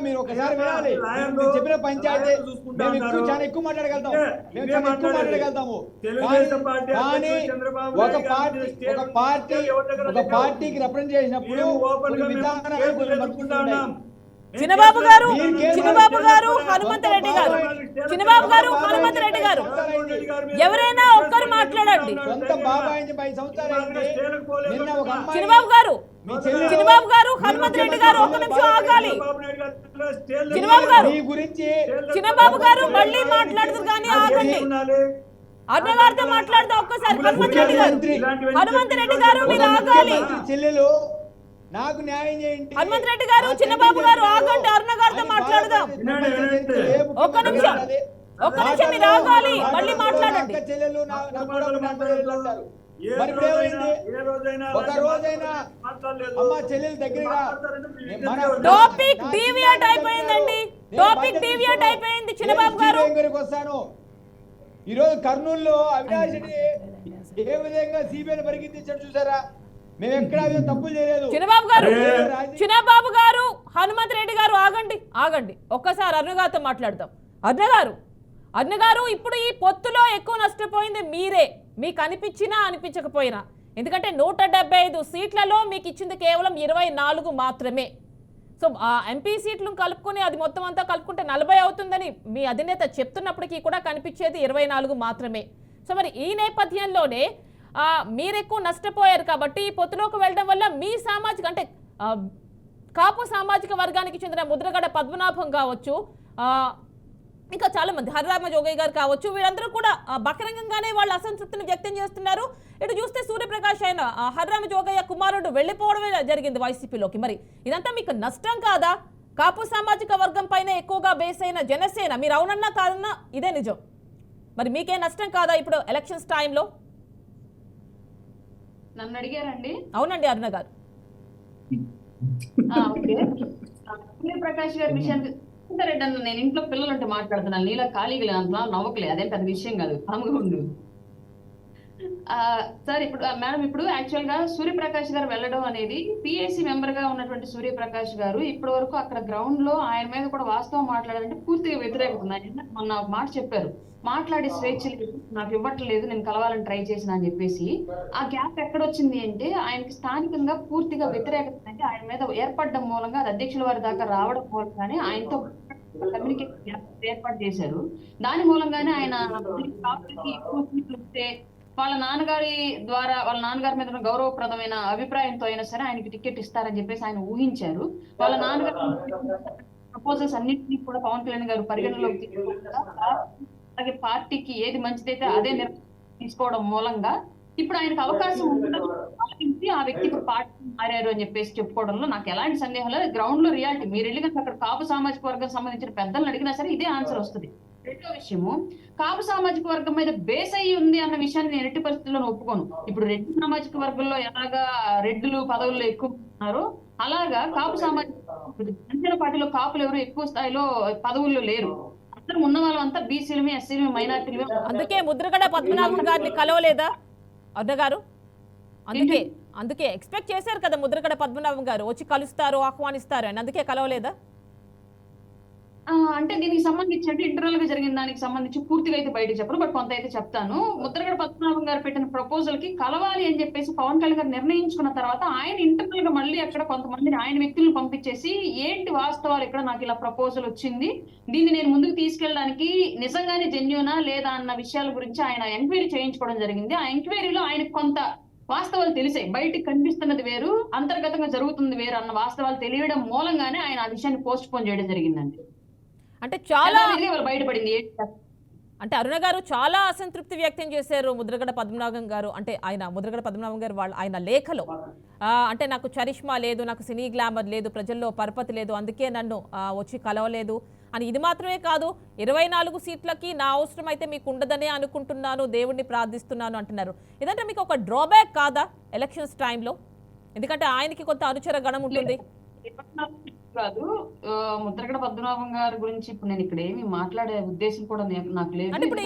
B: మీరు ఒకసారి వినాలి. మీరు చెప్పిన పంచాయతీ మేము చాలా ఎక్కువ మాట్లాడగలుగుతాము. కానీ ఒక పార్టీకి రిప్రజెంట్ చేసినప్పుడు
A: చిన్నబాబు గారు హనుమంతరెడ్డి గారు ఎవరైనా ఒక్కరు మాట్లాడండి. చిన్నబాబు గారు హనుమంతరెడ్డి గారు ఒక్క నిమిషం ఆగాలి. చిన్నబాబు గారు మళ్ళీ మాట్లాడుతారు కానీ ఆగండి. అన్న గారితో మాట్లాడుతూ ఒక్కసారి హనుమంతరెడ్డి గారు మీరు ఆగాలి.
B: నాకు న్యాయం చేయండి.
A: హనుమంతరెడ్డి గారు చిన్నబాబు గారు ఆగండి. అరుణ గారితో మాట్లాడదాం. ఒక్క నిమిషం మీరు ఆగాలి. మళ్ళీ మాట్లాడండి.
B: ఒక రోజైనా అమ్మ చెల్లెలు దగ్గర
A: టాపిక్ డీవియేట్ అయిపోయిందండి. చిన్నబాబు గారు
B: వస్తాను. ఈ రోజు కర్నూలులో అవినాష్ ఏ విధంగా సిబిఐని పరిగెత్తించాడు చూసారా? మేము ఎక్కడ తప్పులు చేయలేదు.
A: చిన్నబాబు గారు హనుమంతరెడ్డి గారు ఆగండి. ఒక్కసారి అరుణ గారితో మాట్లాడదాం. అరుణ గారు ఇప్పుడు ఈ పొత్తులో ఎక్కువ నష్టపోయింది మీరే, మీకు అనిపించినా అనిపించకపోయినా. ఎందుకంటే 175 సీట్లలో మీకు ఇచ్చింది కేవలం 24 మాత్రమే. సో ఆ ఎంపీ సీట్లు కలుపుకొని అది మొత్తం అంతా కలుపుకుంటే 40 అవుతుందని మీ అధినేత చెప్తున్నప్పటికీ కూడా కనిపించేది 24 మాత్రమే. సో మరి ఈ నేపథ్యంలోనే మీరు ఎక్కువ నష్టపోయారు కాబట్టి ఈ పొత్తులోకి వెళ్ళడం వల్ల మీ సామాజిక అంటే కాపు సామాజిక వర్గానికి చెందిన ముద్రగడ పద్మనాభం కావచ్చు, ఇంకా చాలా మంది హర్రామ జోగయ్య గారు కావచ్చు, వీరందరూ కూడా బహిరంగంగానే వాళ్ళు అసంతృప్తిని వ్యక్తం చేస్తున్నారు. ఇటు చూస్తే సూర్యప్రకాష్ అయిన హర్రామ జోగయ్య కుమారుడు వెళ్ళిపోవడమే జరిగింది వైసీపీలోకి. మరి ఇదంతా మీకు నష్టం కాదా? కాపు సామాజిక వర్గం పైన ఎక్కువగా బేస్ అయిన జనసేన మీరు అవునన్నా కాదన్నా ఇదే నిజం. మరి మీకే నష్టం కాదా ఇప్పుడు ఎలక్షన్స్ టైంలో?
C: నన్ను అడిగారండి.
A: అవునండి అరుణ గారు.
C: సూర్యప్రకాష్ గారి విషయానికి రెడ్డి అన్న, నేను ఇంట్లో పిల్లలంటే మాట్లాడుతున్నాను, నీలా ఖాళీగా నవ్వకలే, అదేం పెద్ద విషయం కాదు, కాముగా ఉండు. సార్ ఇప్పుడు మేడం ఇప్పుడు యాక్చువల్ గా సూర్యప్రకాష్ గారు వెళ్ళడం అనేది పిఎస్సి మెంబర్ గా ఉన్నటువంటి సూర్యప్రకాష్ గారు ఇప్పటి వరకు అక్కడ గ్రౌండ్ లో ఆయన మీద కూడా వాస్తవం మాట్లాడాలంటే పూర్తిగా వ్యతిరేకత. మొన్న ఒక మాట చెప్పారు, మాట్లాడే స్వేచ్ఛ లేదు, నాకు ఇవ్వట్లేదు, నేను కలవాలని ట్రై చేసిన అని చెప్పేసి. ఆ గ్యాప్ ఎక్కడొచ్చింది అంటే ఆయనకి స్థానికంగా పూర్తిగా వ్యతిరేకత అంటే ఆయన మీద ఏర్పడడం మూలంగా, అది అధ్యక్షుల వారి దాకా రావడం మూలంగానే ఆయనతో కమ్యూనికేషన్ ఏర్పాటు చేశారు. దాని మూలంగానే ఆయన వాళ్ళ నాన్నగారి ద్వారా వాళ్ళ నాన్నగారి మీద గౌరవప్రదమైన అభిప్రాయంతో అయినా సరే ఆయనకి టికెట్ ఇస్తారని చెప్పేసి ఆయన ఊహించారు. వాళ్ళ నాన్నగారు ప్రపోజల్స్ అన్నింటినీ కూడా పవన్ కళ్యాణ్ గారు పరిగణలోకి తీసుకోకుండా అలాగే పార్టీకి ఏది మంచిదైతే అదే తీసుకోవడం మూలంగా ఇప్పుడు ఆయనకు అవకాశం ఉంటుంది. ఆ వ్యక్తి ఇప్పుడు పార్టీ మారారు అని చెప్పేసి చెప్పుకోవడంలో నాకు ఎలాంటి సందేహం లేదు. గ్రౌండ్ లో రియాలిటీ మీరు వెళ్ళి అక్కడ కాపు సామాజిక వర్గం సంబంధించిన పెద్దలను అడిగినా సరే ఇదే ఆన్సర్ వస్తుంది. రెండో విషయము, కాపు సామాజిక వర్గం మీద బేస్ అయ్యి ఉంది అన్న విషయాన్ని నేను ఎట్టి పరిస్థితుల్లో ఒప్పుకోను. ఇప్పుడు రెడ్డి సామాజిక వర్గంలో ఎలాగా రెడ్డులు పదవుల్లో ఎక్కువ ఉన్నారో అలాగా కాపు సామాజిక జనసేన పార్టీలో కాపులు ఎవరు ఎక్కువ స్థాయిలో పదవుల్లో లేరు. అందరూ ఉన్న వాళ్ళంతా బీసీలమే, ఎస్సీలమే, మైనార్టీలమే.
A: అందుకే ముద్రగడ పద్మనాభం గారిని కలవలేదా అరుణ గారు? అందుకే ఎక్స్పెక్ట్ చేశారు కదా ముద్రగడ పద్మనాభం గారు వచ్చి కలుస్తారు, ఆహ్వానిస్తారు అని, అందుకే కలవలేదా?
C: అంటే దీనికి సంబంధించి అంటే ఇంటర్నల్ గా జరిగిన దానికి సంబంధించి పూర్తిగా అయితే బయట చెప్పను, బట్ కొంత అయితే చెప్తాను. ముద్రగడ పద్మనాభం గారు పెట్టిన ప్రపోజల్ కి కలవాలి అని చెప్పేసి పవన్ కళ్యాణ్ గారు నిర్ణయించుకున్న తర్వాత ఆయన ఇంటర్నల్ గా మళ్ళీ అక్కడ కొంతమందిని ఆయన వ్యక్తులను పంపించేసి ఏంటి వాస్తవాలు ఇక్కడ, నాకు ఇలా ప్రపోజల్ వచ్చింది, దీన్ని నేను ముందుకు తీసుకెళ్ళడానికి నిజంగానే జెన్యూనా లేదా అన్న విషయాల గురించి ఆయన ఎంక్వైరీ చేయించుకోవడం జరిగింది. ఆ ఎంక్వైరీలో ఆయనకు కొంత వాస్తవాలు తెలిసాయి. బయటికి కనిపిస్తున్నది వేరు, అంతర్గతంగా జరుగుతుంది వేరు అన్న వాస్తవాలు తెలియడం మూలంగానే ఆయన ఆ విషయాన్ని పోస్ట్ పోన్ చేయడం జరిగిందండి.
A: అంటే చాలా
C: బయటపడింది.
A: అంటే అరుణ గారు చాలా అసంతృప్తి వ్యక్తం చేశారు ముద్రగడ పద్మనాభం గారు, అంటే ఆయన ముద్రగడ పద్మనాభం గారు ఆయన లేఖలో అంటే నాకు చరిష్మా లేదు, నాకు సినీ గ్లామర్ లేదు, ప్రజల్లో పరపతి లేదు, అందుకే నన్ను వచ్చి కలవలేదు అని. ఇది మాత్రమే కాదు, 24 సీట్లకి నా అవసరం అయితే మీకు ఉండదనే అనుకుంటున్నాను, దేవుణ్ణి ప్రార్థిస్తున్నాను అంటున్నారు. ఇదంటే మీకు ఒక డ్రాబ్యాక్ కాదా ఎలక్షన్స్ టైంలో? ఎందుకంటే ఆయనకి కొంత అనుచర గణం ఉంటుంది
C: కాదు. ముద్రగడ పద్మనాభం గారి గురించి ఇప్పుడు నేను ఇక్కడ ఏమి మాట్లాడే ఉద్దేశం కూడా నాకు లేదు.
A: అంటే ఇప్పుడు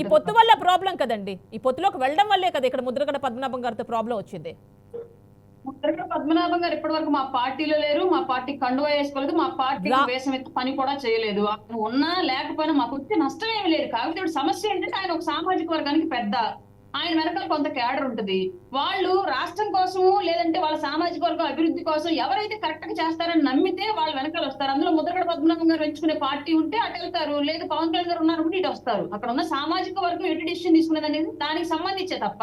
A: ఈ పొత్తు వల్ల ప్రాబ్లం కదండి, ఈ పొత్తులోకి వెళ్ళడం వల్లే కదా ఇక్కడ ముద్రగడ పద్మనాభం గారితో ప్రాబ్లం వచ్చింది.
C: ముద్రగడ పద్మనాభం గారు ఇప్పటి వరకు మా పార్టీలో లేరు, మా పార్టీ కండువా వేసుకోలేదు, మా పార్టీ వేషం ఎత్తి పని కూడా చేయలేదు. ఆయన ఉన్నా లేకపోయినా మాకు వచ్చే నష్టం ఏమి లేదు. కాకపోతే సమస్య ఏంటంటే ఆయన ఒక సామాజిక వర్గానికి పెద్ద, ఆయన వెనకాల కొంత క్యాడర్ ఉంటుంది. వాళ్ళు రాష్ట్రం కోసము లేదంటే వాళ్ళ సామాజిక వర్గం అభివృద్ధి కోసం ఎవరైతే కరెక్ట్ గా చేస్తారని నమ్మితే వాళ్ళు వెనకాల వస్తారు. అందులో ముద్రగడ పద్మనాభం గారు ఎంచుకునే పార్టీ ఉంటే అటు వెళ్తారు, లేదు పవన్ కళ్యాణ్ గారు ఉన్నారు ఇటు వస్తారు. అక్కడ ఉన్న సామాజిక వర్గం ఎటు డిసిషన్ తీసుకునేది అనేది దానికి సంబంధించే తప్ప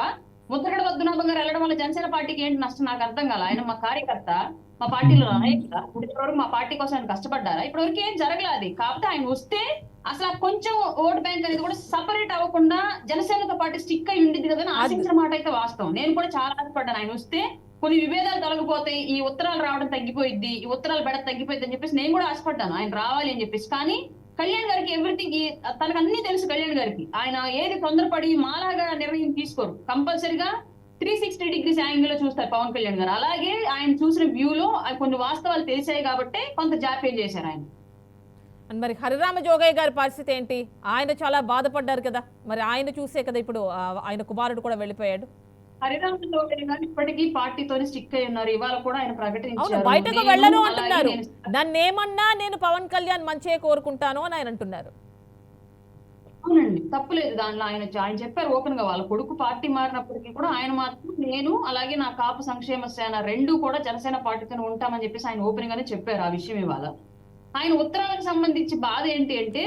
C: ముద్రగడ పద్మనాభం గారు వెళ్ళడం వల్ల జనసేన పార్టీకి ఏంటి నష్టం నాకు అర్థం కాల. ఆయన మా కార్యకర్త, మా పార్టీలో నాయకుడా, ఇప్పటివరకు మా పార్టీ కోసం ఆయన కష్టపడ్డారా? ఇప్పటివరకు ఏం జరగలేదు. కాకపోతే ఆయన వస్తే అసలు కొంచెం ఓట్ బ్యాంక్ అనేది కూడా సపరేట్ అవ్వకుండా జనసేనతో పాటు స్టిక్ అయి ఉండింది కదా అని ఆశించిన మాట అయితే వాస్తవం. నేను కూడా చాలా ఆశపడ్డాను ఆయన వస్తే కొన్ని విభేదాలు తొలగిపోతాయి, ఈ ఉత్తరాలు రావడం తగ్గిపోయింది, ఈ ఉత్తరాలు బెడ తగ్గిపోయింది అని చెప్పేసి నేను కూడా ఆశపడ్డాను ఆయన రావాలి అని చెప్పేసి. కానీ కళ్యాణ్ గారికి ఎవ్రీథింగ్ తనకు అన్ని తెలుసు. కళ్యాణ్ గారికి ఆయన ఏది తొందరపడి మాలాగా నిర్ణయం తీసుకోరు. కంపల్సరిగా 360 డిగ్రీస్ యాంగిల్ లో చూస్తారు పవన్ కళ్యాణ్ గారు. అలాగే ఆయన చూసిన వ్యూలో కొన్ని వాస్తవాలు తెలిసాయి కాబట్టి కొంత జాప్యం చేశారు ఆయన.
A: మరి హరిరామ జోగయ్య గారి పరిస్థితి ఏంటి? ఆయన చాలా బాధపడ్డారు కదా, మరి ఆయన చూసే కదా ఇప్పుడు ఆయన కుమారుడు కూడా వెళ్ళిపోయాడు.
C: హరిరామ జోగయ్య గారు ఇప్పటికీ పార్టీతోనే స్టిక్ అయి ఉన్నారు. ఇవాళ కూడా ఆయన ప్రకటించారు
A: బయటకు వెళ్ళరు అంటున్నారు. నన్నేమన్నా నేను పవన్ కళ్యాణ్ మంచిగా కోరుకుంటాను అని ఆయన అంటున్నారు.
C: అవునండి, తప్పులేదు దానిలో. ఆయన చెప్పారు ఓపెన్ గా, వాళ్ళ కొడుకు పార్టీ మారినప్పటికీ కూడా ఆయన మాత్రం నేను అలాగే నా కాపు సంక్షేమ సేన రెండు కూడా జనసేన పార్టీతోనే ఉంటామని చెప్పేసి ఆయన ఓపెన్ గానే చెప్పారు ఆ విషయం. ఇవాళ ఆయన ఉత్తరాలకు సంబంధించి బాధ ఏంటి అంటే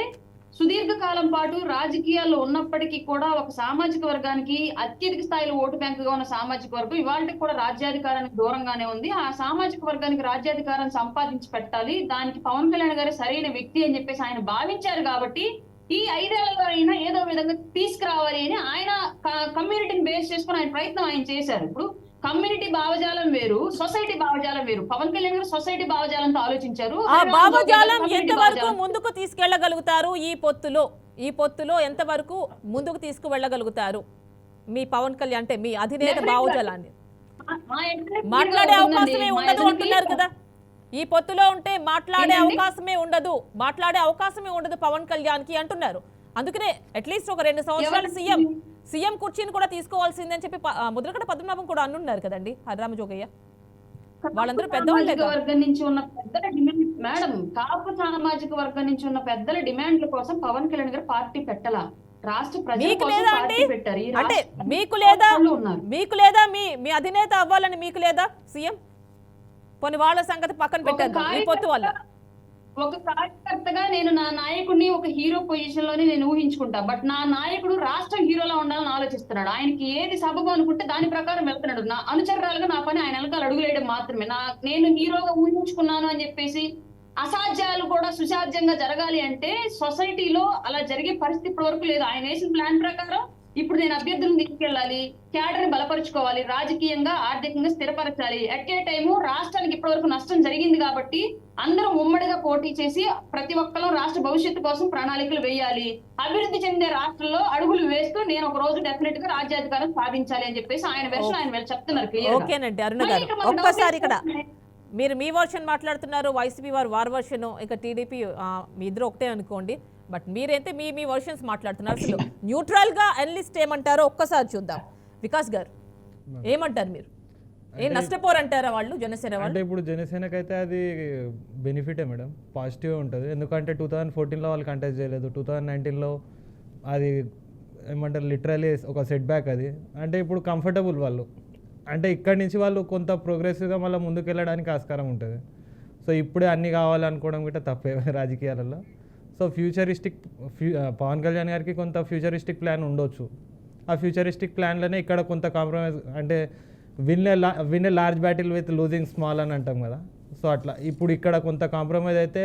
C: సుదీర్ఘకాలం పాటు రాజకీయాల్లో ఉన్నప్పటికీ కూడా ఒక సామాజిక వర్గానికి అత్యధిక స్థాయిలో ఓటు బ్యాంకుగా ఉన్న సామాజిక వర్గం ఇవాళకి కూడా రాజ్యాధికారానికి దూరంగానే ఉంది. ఆ సామాజిక వర్గానికి రాజ్యాధికారాన్ని సంపాదించి పెట్టాలి, దానికి పవన్ కళ్యాణ్ గారే సరైన వ్యక్తి అని చెప్పేసి ఆయన భావించారు. కాబట్టి ఈ 5 ఏళ్లలో అయినా ఏదో విధంగా తీసుకురావాలి అని ఆయన కమ్యూనిటీని బేస్ చేసుకుని ఆయన ప్రయత్నం ఆయన చేశారు. ఇప్పుడు కమ్యూనిటీ భావజాలం వేరు, సొసైటీ భావజాలం వేరు. పవన్ కళ్యాణ్ గారు సొసైటీ భావజాలంతో ఆలోచించారు.
A: ఆ భావజాలం ఎంతవరకు ముందుకు తీసుకెళ్లగలుగుతారు? ఈ పొత్తులో ఎంతవరకు ముందుకు తీసుకువెళ్ళగలుగుతారు మీ పవన్ కళ్యాణ్, అంటే మీ అధినేత భావజాలాన్ని? మాట్లాడే అవకాశమే ఉండదు అంటున్నారు కదా, ఈ పొత్తులో ఉంటే మాట్లాడే అవకాశమే ఉండదు పవన్ కళ్యాణ్ కి అంటున్నారు. అందుకనే అట్లీస్ట్ ఒక 2 సంవత్సరాలు సీఎం కుర్చీని కూడా తీసుకోవాల్సిందని చెప్పి ముద్రగడ పద్మనాభం కూడా అన్నున్నారు కదండి హరిరామ జోగయ్య. వాళ్ళందరూ పెద్దవాళ్ళే
C: వర్గం నుంచి ఉన్న పెద్దల డిమాండ్ మేడం, కాపు సామాజిక వర్గం నుంచి ఉన్న పెద్దల డిమాండ్ల కోసం పవన్ కళ్యాణ్ గారు పార్టీ పెట్టాలా? రాష్ట్ర ప్రజల కోసం పార్టీ పెట్టారు.
A: అంటే మీకు లేదా మీ అధినేత అవ్వాలని మీకు లేదా సీఎం? కొన్ని వాళ్ళ సంగతి పక్కన పెట్టారు ఈ పొత్తు వల్ల.
C: ఒక కార్యకర్తగా నేను నా నాయకుడిని ఒక హీరో పొజిషన్ లోనే నేను ఊహించుకుంటా. బట్ నా నాయకుడు రాష్ట్ర హీరోలా ఉండాలని ఆలోచిస్తున్నాడు. ఆయనకి ఏది సబబు అనుకుంటే దాని ప్రకారం వెళ్తున్నాడు. నా అనుచరురాలుగా నా పని ఆయన వెనకాల అడుగులేయడం మాత్రమే. నేను హీరోగా ఊహించుకున్నాను అని చెప్పేసి అసాధ్యాలు కూడా సుసాధ్యంగా జరగాలి అంటే సొసైటీలో అలా జరిగే పరిస్థితి ఇప్పటి వరకు లేదు. ఆయన వేసిన ప్లాన్ ప్రకారం ఇప్పుడు నేను అభ్యర్థులను తీసుకెళ్ళాలి, క్యాడర్ ని బలపరుచుకోవాలి, రాజకీయంగా ఆర్థికంగా స్థిరపరచాలి. అట్ ఏ టైము రాష్ట్రానికి ఇప్పటివరకు నష్టం జరిగింది కాబట్టి అందరూ ఉమ్మడిగా పోటీ చేసి ప్రతి ఒక్కరు రాష్ట్ర భవిష్యత్తు కోసం ప్రణాళికలు వేయాలి, అభివృద్ధి చెందే రాష్ట్రంలో అడుగులు వేస్తూ నేను ఒక రోజు డెఫినెట్ గా రాజ్యాధికారం సాధించాలి అని చెప్పేసి ఆయన వెర్షన్ ఆయన చెప్తున్నారు.
A: ఓకేనండి అరుణ గారు, ఒక్కసారి ఇక్కడ మీరు మీ వర్షన్ మాట్లాడుతున్నారు, వైసీపీ వారి వర్షన్, ఇక టీడీపీ మీ ఇద్దరు ఒకటే అనుకోండి. బట్ మీరైతే మీ వర్షన్స్ మాట్లాడుతున్నారు. అసలు న్యూట్రల్ గా అనలిస్ట్ ఏమంటారో ఒక్కసారి చూద్దాం. వికాస్ గారు ఏమంటారు మీరు? ఏం నష్టపోరంటారా వాళ్ళు జనసేన వాళ్ళు?
E: అంటే ఇప్పుడు జనసేనకైతే అది బెనిఫిటే మేడం, పాజిటివ్ ఉంటుంది. ఎందుకంటే 2014లో వాళ్ళు కంటెస్ట్ చేయలేదు, 2019లో అది ఏమంటారు లిటరలీ ఒక సెట్ బ్యాక్ అది. అంటే ఇప్పుడు కంఫర్టబుల్ వాళ్ళు, అంటే ఇక్కడి నుంచి వాళ్ళు కొంత ప్రోగ్రెసివ్గా మళ్ళీ ముందుకు వెళ్ళడానికి ఆస్కారం ఉంటుంది. సో ఇప్పుడే అన్నీ కావాలనుకోవడం కూడా తప్పే రాజకీయాలలో. సో పవన్ కళ్యాణ్ గారికి కొంత ఫ్యూచరిస్టిక్ ప్లాన్ ఉండొచ్చు. ఆ ఫ్యూచరిస్టిక్ ప్లాన్లోనే ఇక్కడ కొంత కాంప్రమైజ్, అంటే win a large battle with losing small అని అంటాం కదా. సో అట్లా ఇప్పుడు ఇక్కడ కొంత కాంప్రమైజ్ అయితే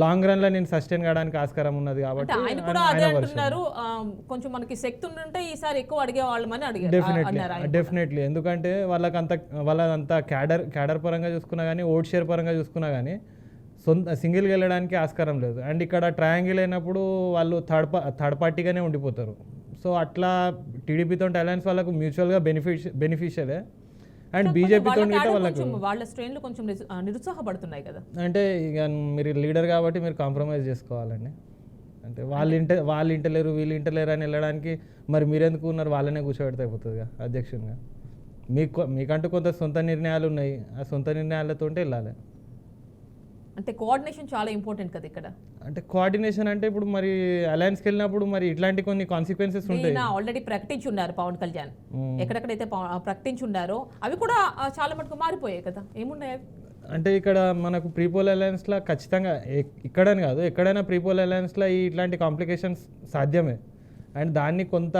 E: లాంగ్ రన్లో నేను సస్టైన్ కావడానికి ఆస్కారం ఉన్నది కాబట్టి
A: ఆయన కూడా అదే అంటున్నారు. కొంచెం మనకి శక్తి ఉంటే ఈసారి ఎక్కువ అడిగేవాళ్ళమని అడిగారు.
E: డెఫినెట్లీ. ఎందుకంటే వాళ్ళంతా క్యాడర్ పరంగా చూసుకున్నా కానీ, ఓట్ షేర్ పరంగా చూసుకున్నా కానీ సింగిల్గా వెళ్ళడానికి ఆస్కారం లేదు. అండ్ ఇక్కడ ట్రయాంగిల్ అయినప్పుడు వాళ్ళు థర్డ్ పార్టీగానే ఉండిపోతారు. సో అట్లా టీడీపీతో అలయన్స్ వాళ్ళకు మ్యూచువల్గా బెనిఫిషియలే. అండ్ బీజేపీతో
A: వాళ్ళ శ్రేణులు కొంచెం నిరుత్సాహపడుతున్నాయి కదా.
E: అంటే ఇక మీరు లీడర్ కాబట్టి మీరు కాంప్రమైజ్ చేసుకోవాలండి. అంటే వాళ్ళు ఇంటలేరు వీళ్ళు ఇంటలేరు అని వెళ్ళడానికి మరి మీరెందుకు ఉన్నారు? వాళ్ళనే కూర్చోబెడితే అయిపోతుందిగా అధ్యక్షునిగా. మీకంటూ కొంత సొంత నిర్ణయాలు ఉన్నాయి, ఆ సొంత నిర్ణయాలతో వెళ్ళాలి.
A: అంటే కోఆర్డినేషన్ చాలా ఇంపార్టెంట్ కదా ఇక్కడ.
E: అంటే కోఆర్డినేషన్ అంటే ఇప్పుడు మరి అలయన్స్కి వెళ్ళినప్పుడు మరి ఇట్లాంటి కొన్ని కాన్సిక్వెన్సెస్ ఉంటాయి.
A: ఆల్రెడీ ప్రకటించి ఉన్నారు పవన్ కళ్యాణ్, ఎక్కడెక్కడైతే ప్రకటించి ఉన్నారో అవి కూడా చాలా మటుకు మారిపోయాయి కదా. ఏమున్నాయి
E: అంటే ఇక్కడ మనకు ప్రీపోల్ అలయన్స్లో ఖచ్చితంగా, ఇక్కడని కాదు ఎక్కడైనా ప్రీపోల్ అలయన్స్లో ఇట్లాంటి కాంప్లికేషన్స్ సాధ్యమే. అండ్ దాన్ని కొంత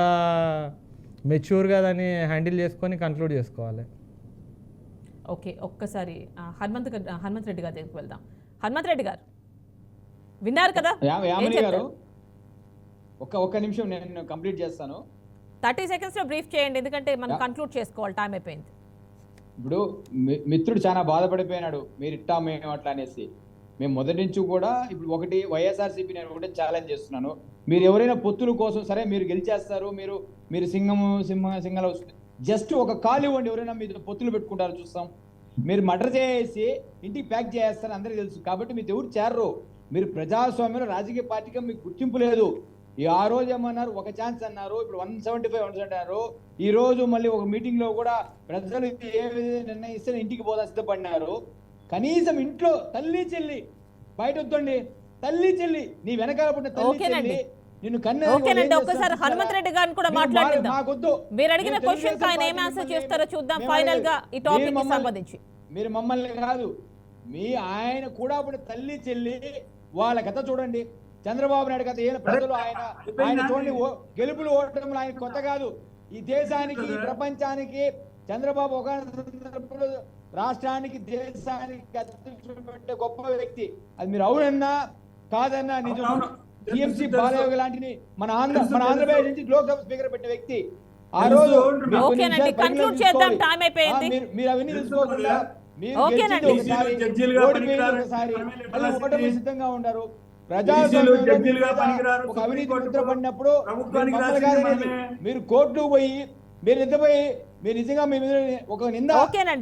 E: మెచ్యూర్గా దాన్ని హ్యాండిల్ చేసుకొని కన్క్లూడ్ చేసుకోవాలి.
A: ఓకే, ఒక్కసారి హనుమంత్ రెడ్డి గారి దగ్గరికి వెళ్దాం. హనుమంత్ రెడ్డి గారు విన్నారు కదా?
B: గారు ఒక్క నిమిషం నేను కంప్లీట్ చేస్తాను.
A: 30 seconds లో బ్రీఫ్ చేయండి, ఎందుకంటే మనం కన్క్లూడ్ చేసుకోవాలి, టైం అయిపోయింది.
B: ఇప్పుడు మిత్రుడు చాలా బాధపడిపోయినాడు, మీరు ఇట్టా మేము అట్లా అనేసి. మేము మొదటి నుంచి కూడా ఇప్పుడు ఒకటి వైఎస్ఆర్సీపీ నేను ఒకటే ఛాలెంజ్ చేస్తున్నాను. మీరు ఎవరైనా పొత్తుల కోసం సరే మీరు గెలిచేస్తారు, మీరు సింగల్ జస్ట్ ఒక కాలు ఇవ్వండి, ఎవరైనా మీరు పొత్తులు పెట్టుకుంటారు చూస్తాం. మీరు మర్డర్ చేసి ఇంటికి ప్యాక్ చేస్తారు అందరికీ తెలుసు. కాబట్టి మీరు ఎవరు చేరరు. మీరు ప్రజాస్వామ్యంలో రాజకీయ పార్టీగా మీకు గుర్తింపు లేదు. ఆ రోజు ఏమన్నారు, ఒక ఛాన్స్ అన్నారు, ఇప్పుడు 175 అన్నారు. ఈ రోజు మళ్ళీ ఒక మీటింగ్ లో కూడా ప్రజలు ఏ విధంగా నిర్ణయిస్తే ఇంటికి పోదా సిద్ధపడినారు. కనీసం ఇంట్లో తల్లి చెల్లి బయట వద్దండి, తల్లి చెల్లి నీ వెనకాల పుట్టిన తల్లి చెల్లి నిన్ను
A: ఓకేనండి. ఒక్కసారి హనుమంత్ రెడ్డి గారిని కూడా మాట్లాడిద్దాం. మీరు అడిగిన క్వశ్చన్ ఆయన ఏం ఆన్సర్ చేస్తారో చూద్దాం ఫైనల్ గా ఈ టాపిక్ కి సంబంధించి.
B: మీరు మమ్మల్ని కాదు, ఆయన కూడా ఇప్పుడు తల్లి చెల్లి వాళ్ళ కథ చూడండి. చంద్రబాబు నాయుడు కథ ఏం ప్రజలు ఆయన చూడండి, గెలుపులు ఓటములు ఆయన కొత్త కాదు. ఈ దేశానికి ఈ ప్రపంచానికి చంద్రబాబు ఒక రాష్ట్రానికి దేశానికి అధ్యక్షుడు పెట్టే గొప్ప వ్యక్తి. అది మీరు అవునన్నా కాదన్నా నిజం. టిఎంసీ బాలయోగి లాంటిని మన ఆంధ్రప్రదేశ్ నుంచి లోక్సభ స్పీకర్ పెట్టే వ్యక్తి. ఆ రోజు
A: కన్క్లూడ్ చేద్దాం, టైం అయిపోయింది.
B: మీరు అవన్నీ తీసుకోకుండా సిద్ధంగా ఉంటారు. ఒక అవినీతి ముద్ర పడినప్పుడు మీరు కోర్టుకు పోయి మీరు నిజంగా మీ మీద ఒక నింద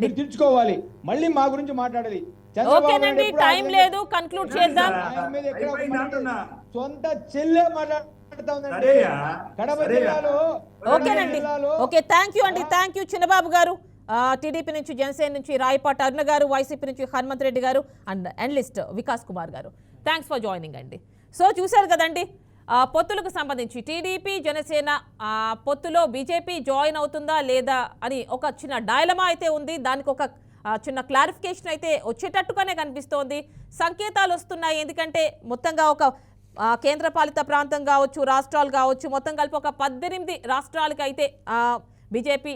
B: మీరు తీర్చుకోవాలి. మళ్ళీ మా గురించి మాట్లాడాలి.
A: ఓకేనండి, టైం లేదు, కన్క్లూడ్ చేద్దాం.
B: సొంత చెల్లె మాట్లాడుతా ఉందండి కడప జిల్లాలో.
A: ఓకేనండి, ఓకే, థ్యాంక్ యూ అండి, థ్యాంక్ యూ చిన్నబాబు గారు. టీడీపీ నుంచి, జనసేన నుంచి రాయపాటి అరుణ గారు, వైసీపీ నుంచి హనుమంత్ రెడ్డి గారు అండ్ అనలిస్ట్ వికాస్ కుమార్ గారు. థ్యాంక్స్ ఫర్ జాయినింగ్ అండి. సో చూశారు కదండి, పొత్తులకు సంబంధించి టీడీపీ జనసేన పొత్తులో బీజేపీ జాయిన్ అవుతుందా లేదా అని ఒక చిన్న డైలమా అయితే ఉంది. దానికి ఒక చిన్న క్లారిఫికేషన్ అయితే వచ్చేటట్టుగానే కనిపిస్తోంది. సంకేతాలు వస్తున్నాయి, ఎందుకంటే మొత్తంగా ఒక కేంద్రపాలిత ప్రాంతం కావచ్చు, రాష్ట్రాలు కావచ్చు, మొత్తం కలిపి ఒక 18 రాష్ట్రాలకు అయితే బీజేపీ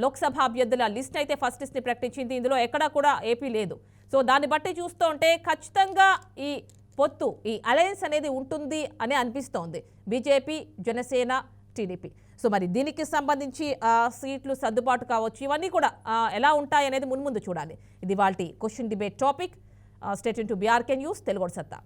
A: లోక్సభ అభ్యర్థుల లిస్ట్ అయితే ఫస్ట్ లిస్ట్ని ప్రకటించింది. ఇందులో ఎక్కడా కూడా ఏపీ లేదు. సో దాన్ని బట్టి చూస్తూ ఉంటే ఖచ్చితంగా ఈ పొత్తు, ఈ అలయన్స్ అనేది ఉంటుంది అని అనిపిస్తోంది బీజేపీ, జనసేన, టీడీపీ. సో మరి దీనికి సంబంధించి సీట్లు సర్దుబాటు కావచ్చు, ఇవన్నీ కూడా ఎలా ఉంటాయి అనేది మున్ముందు చూడాలి. ఇది వాల్టి question debate topic. Stay tune to BRK news Telugu సత్తా.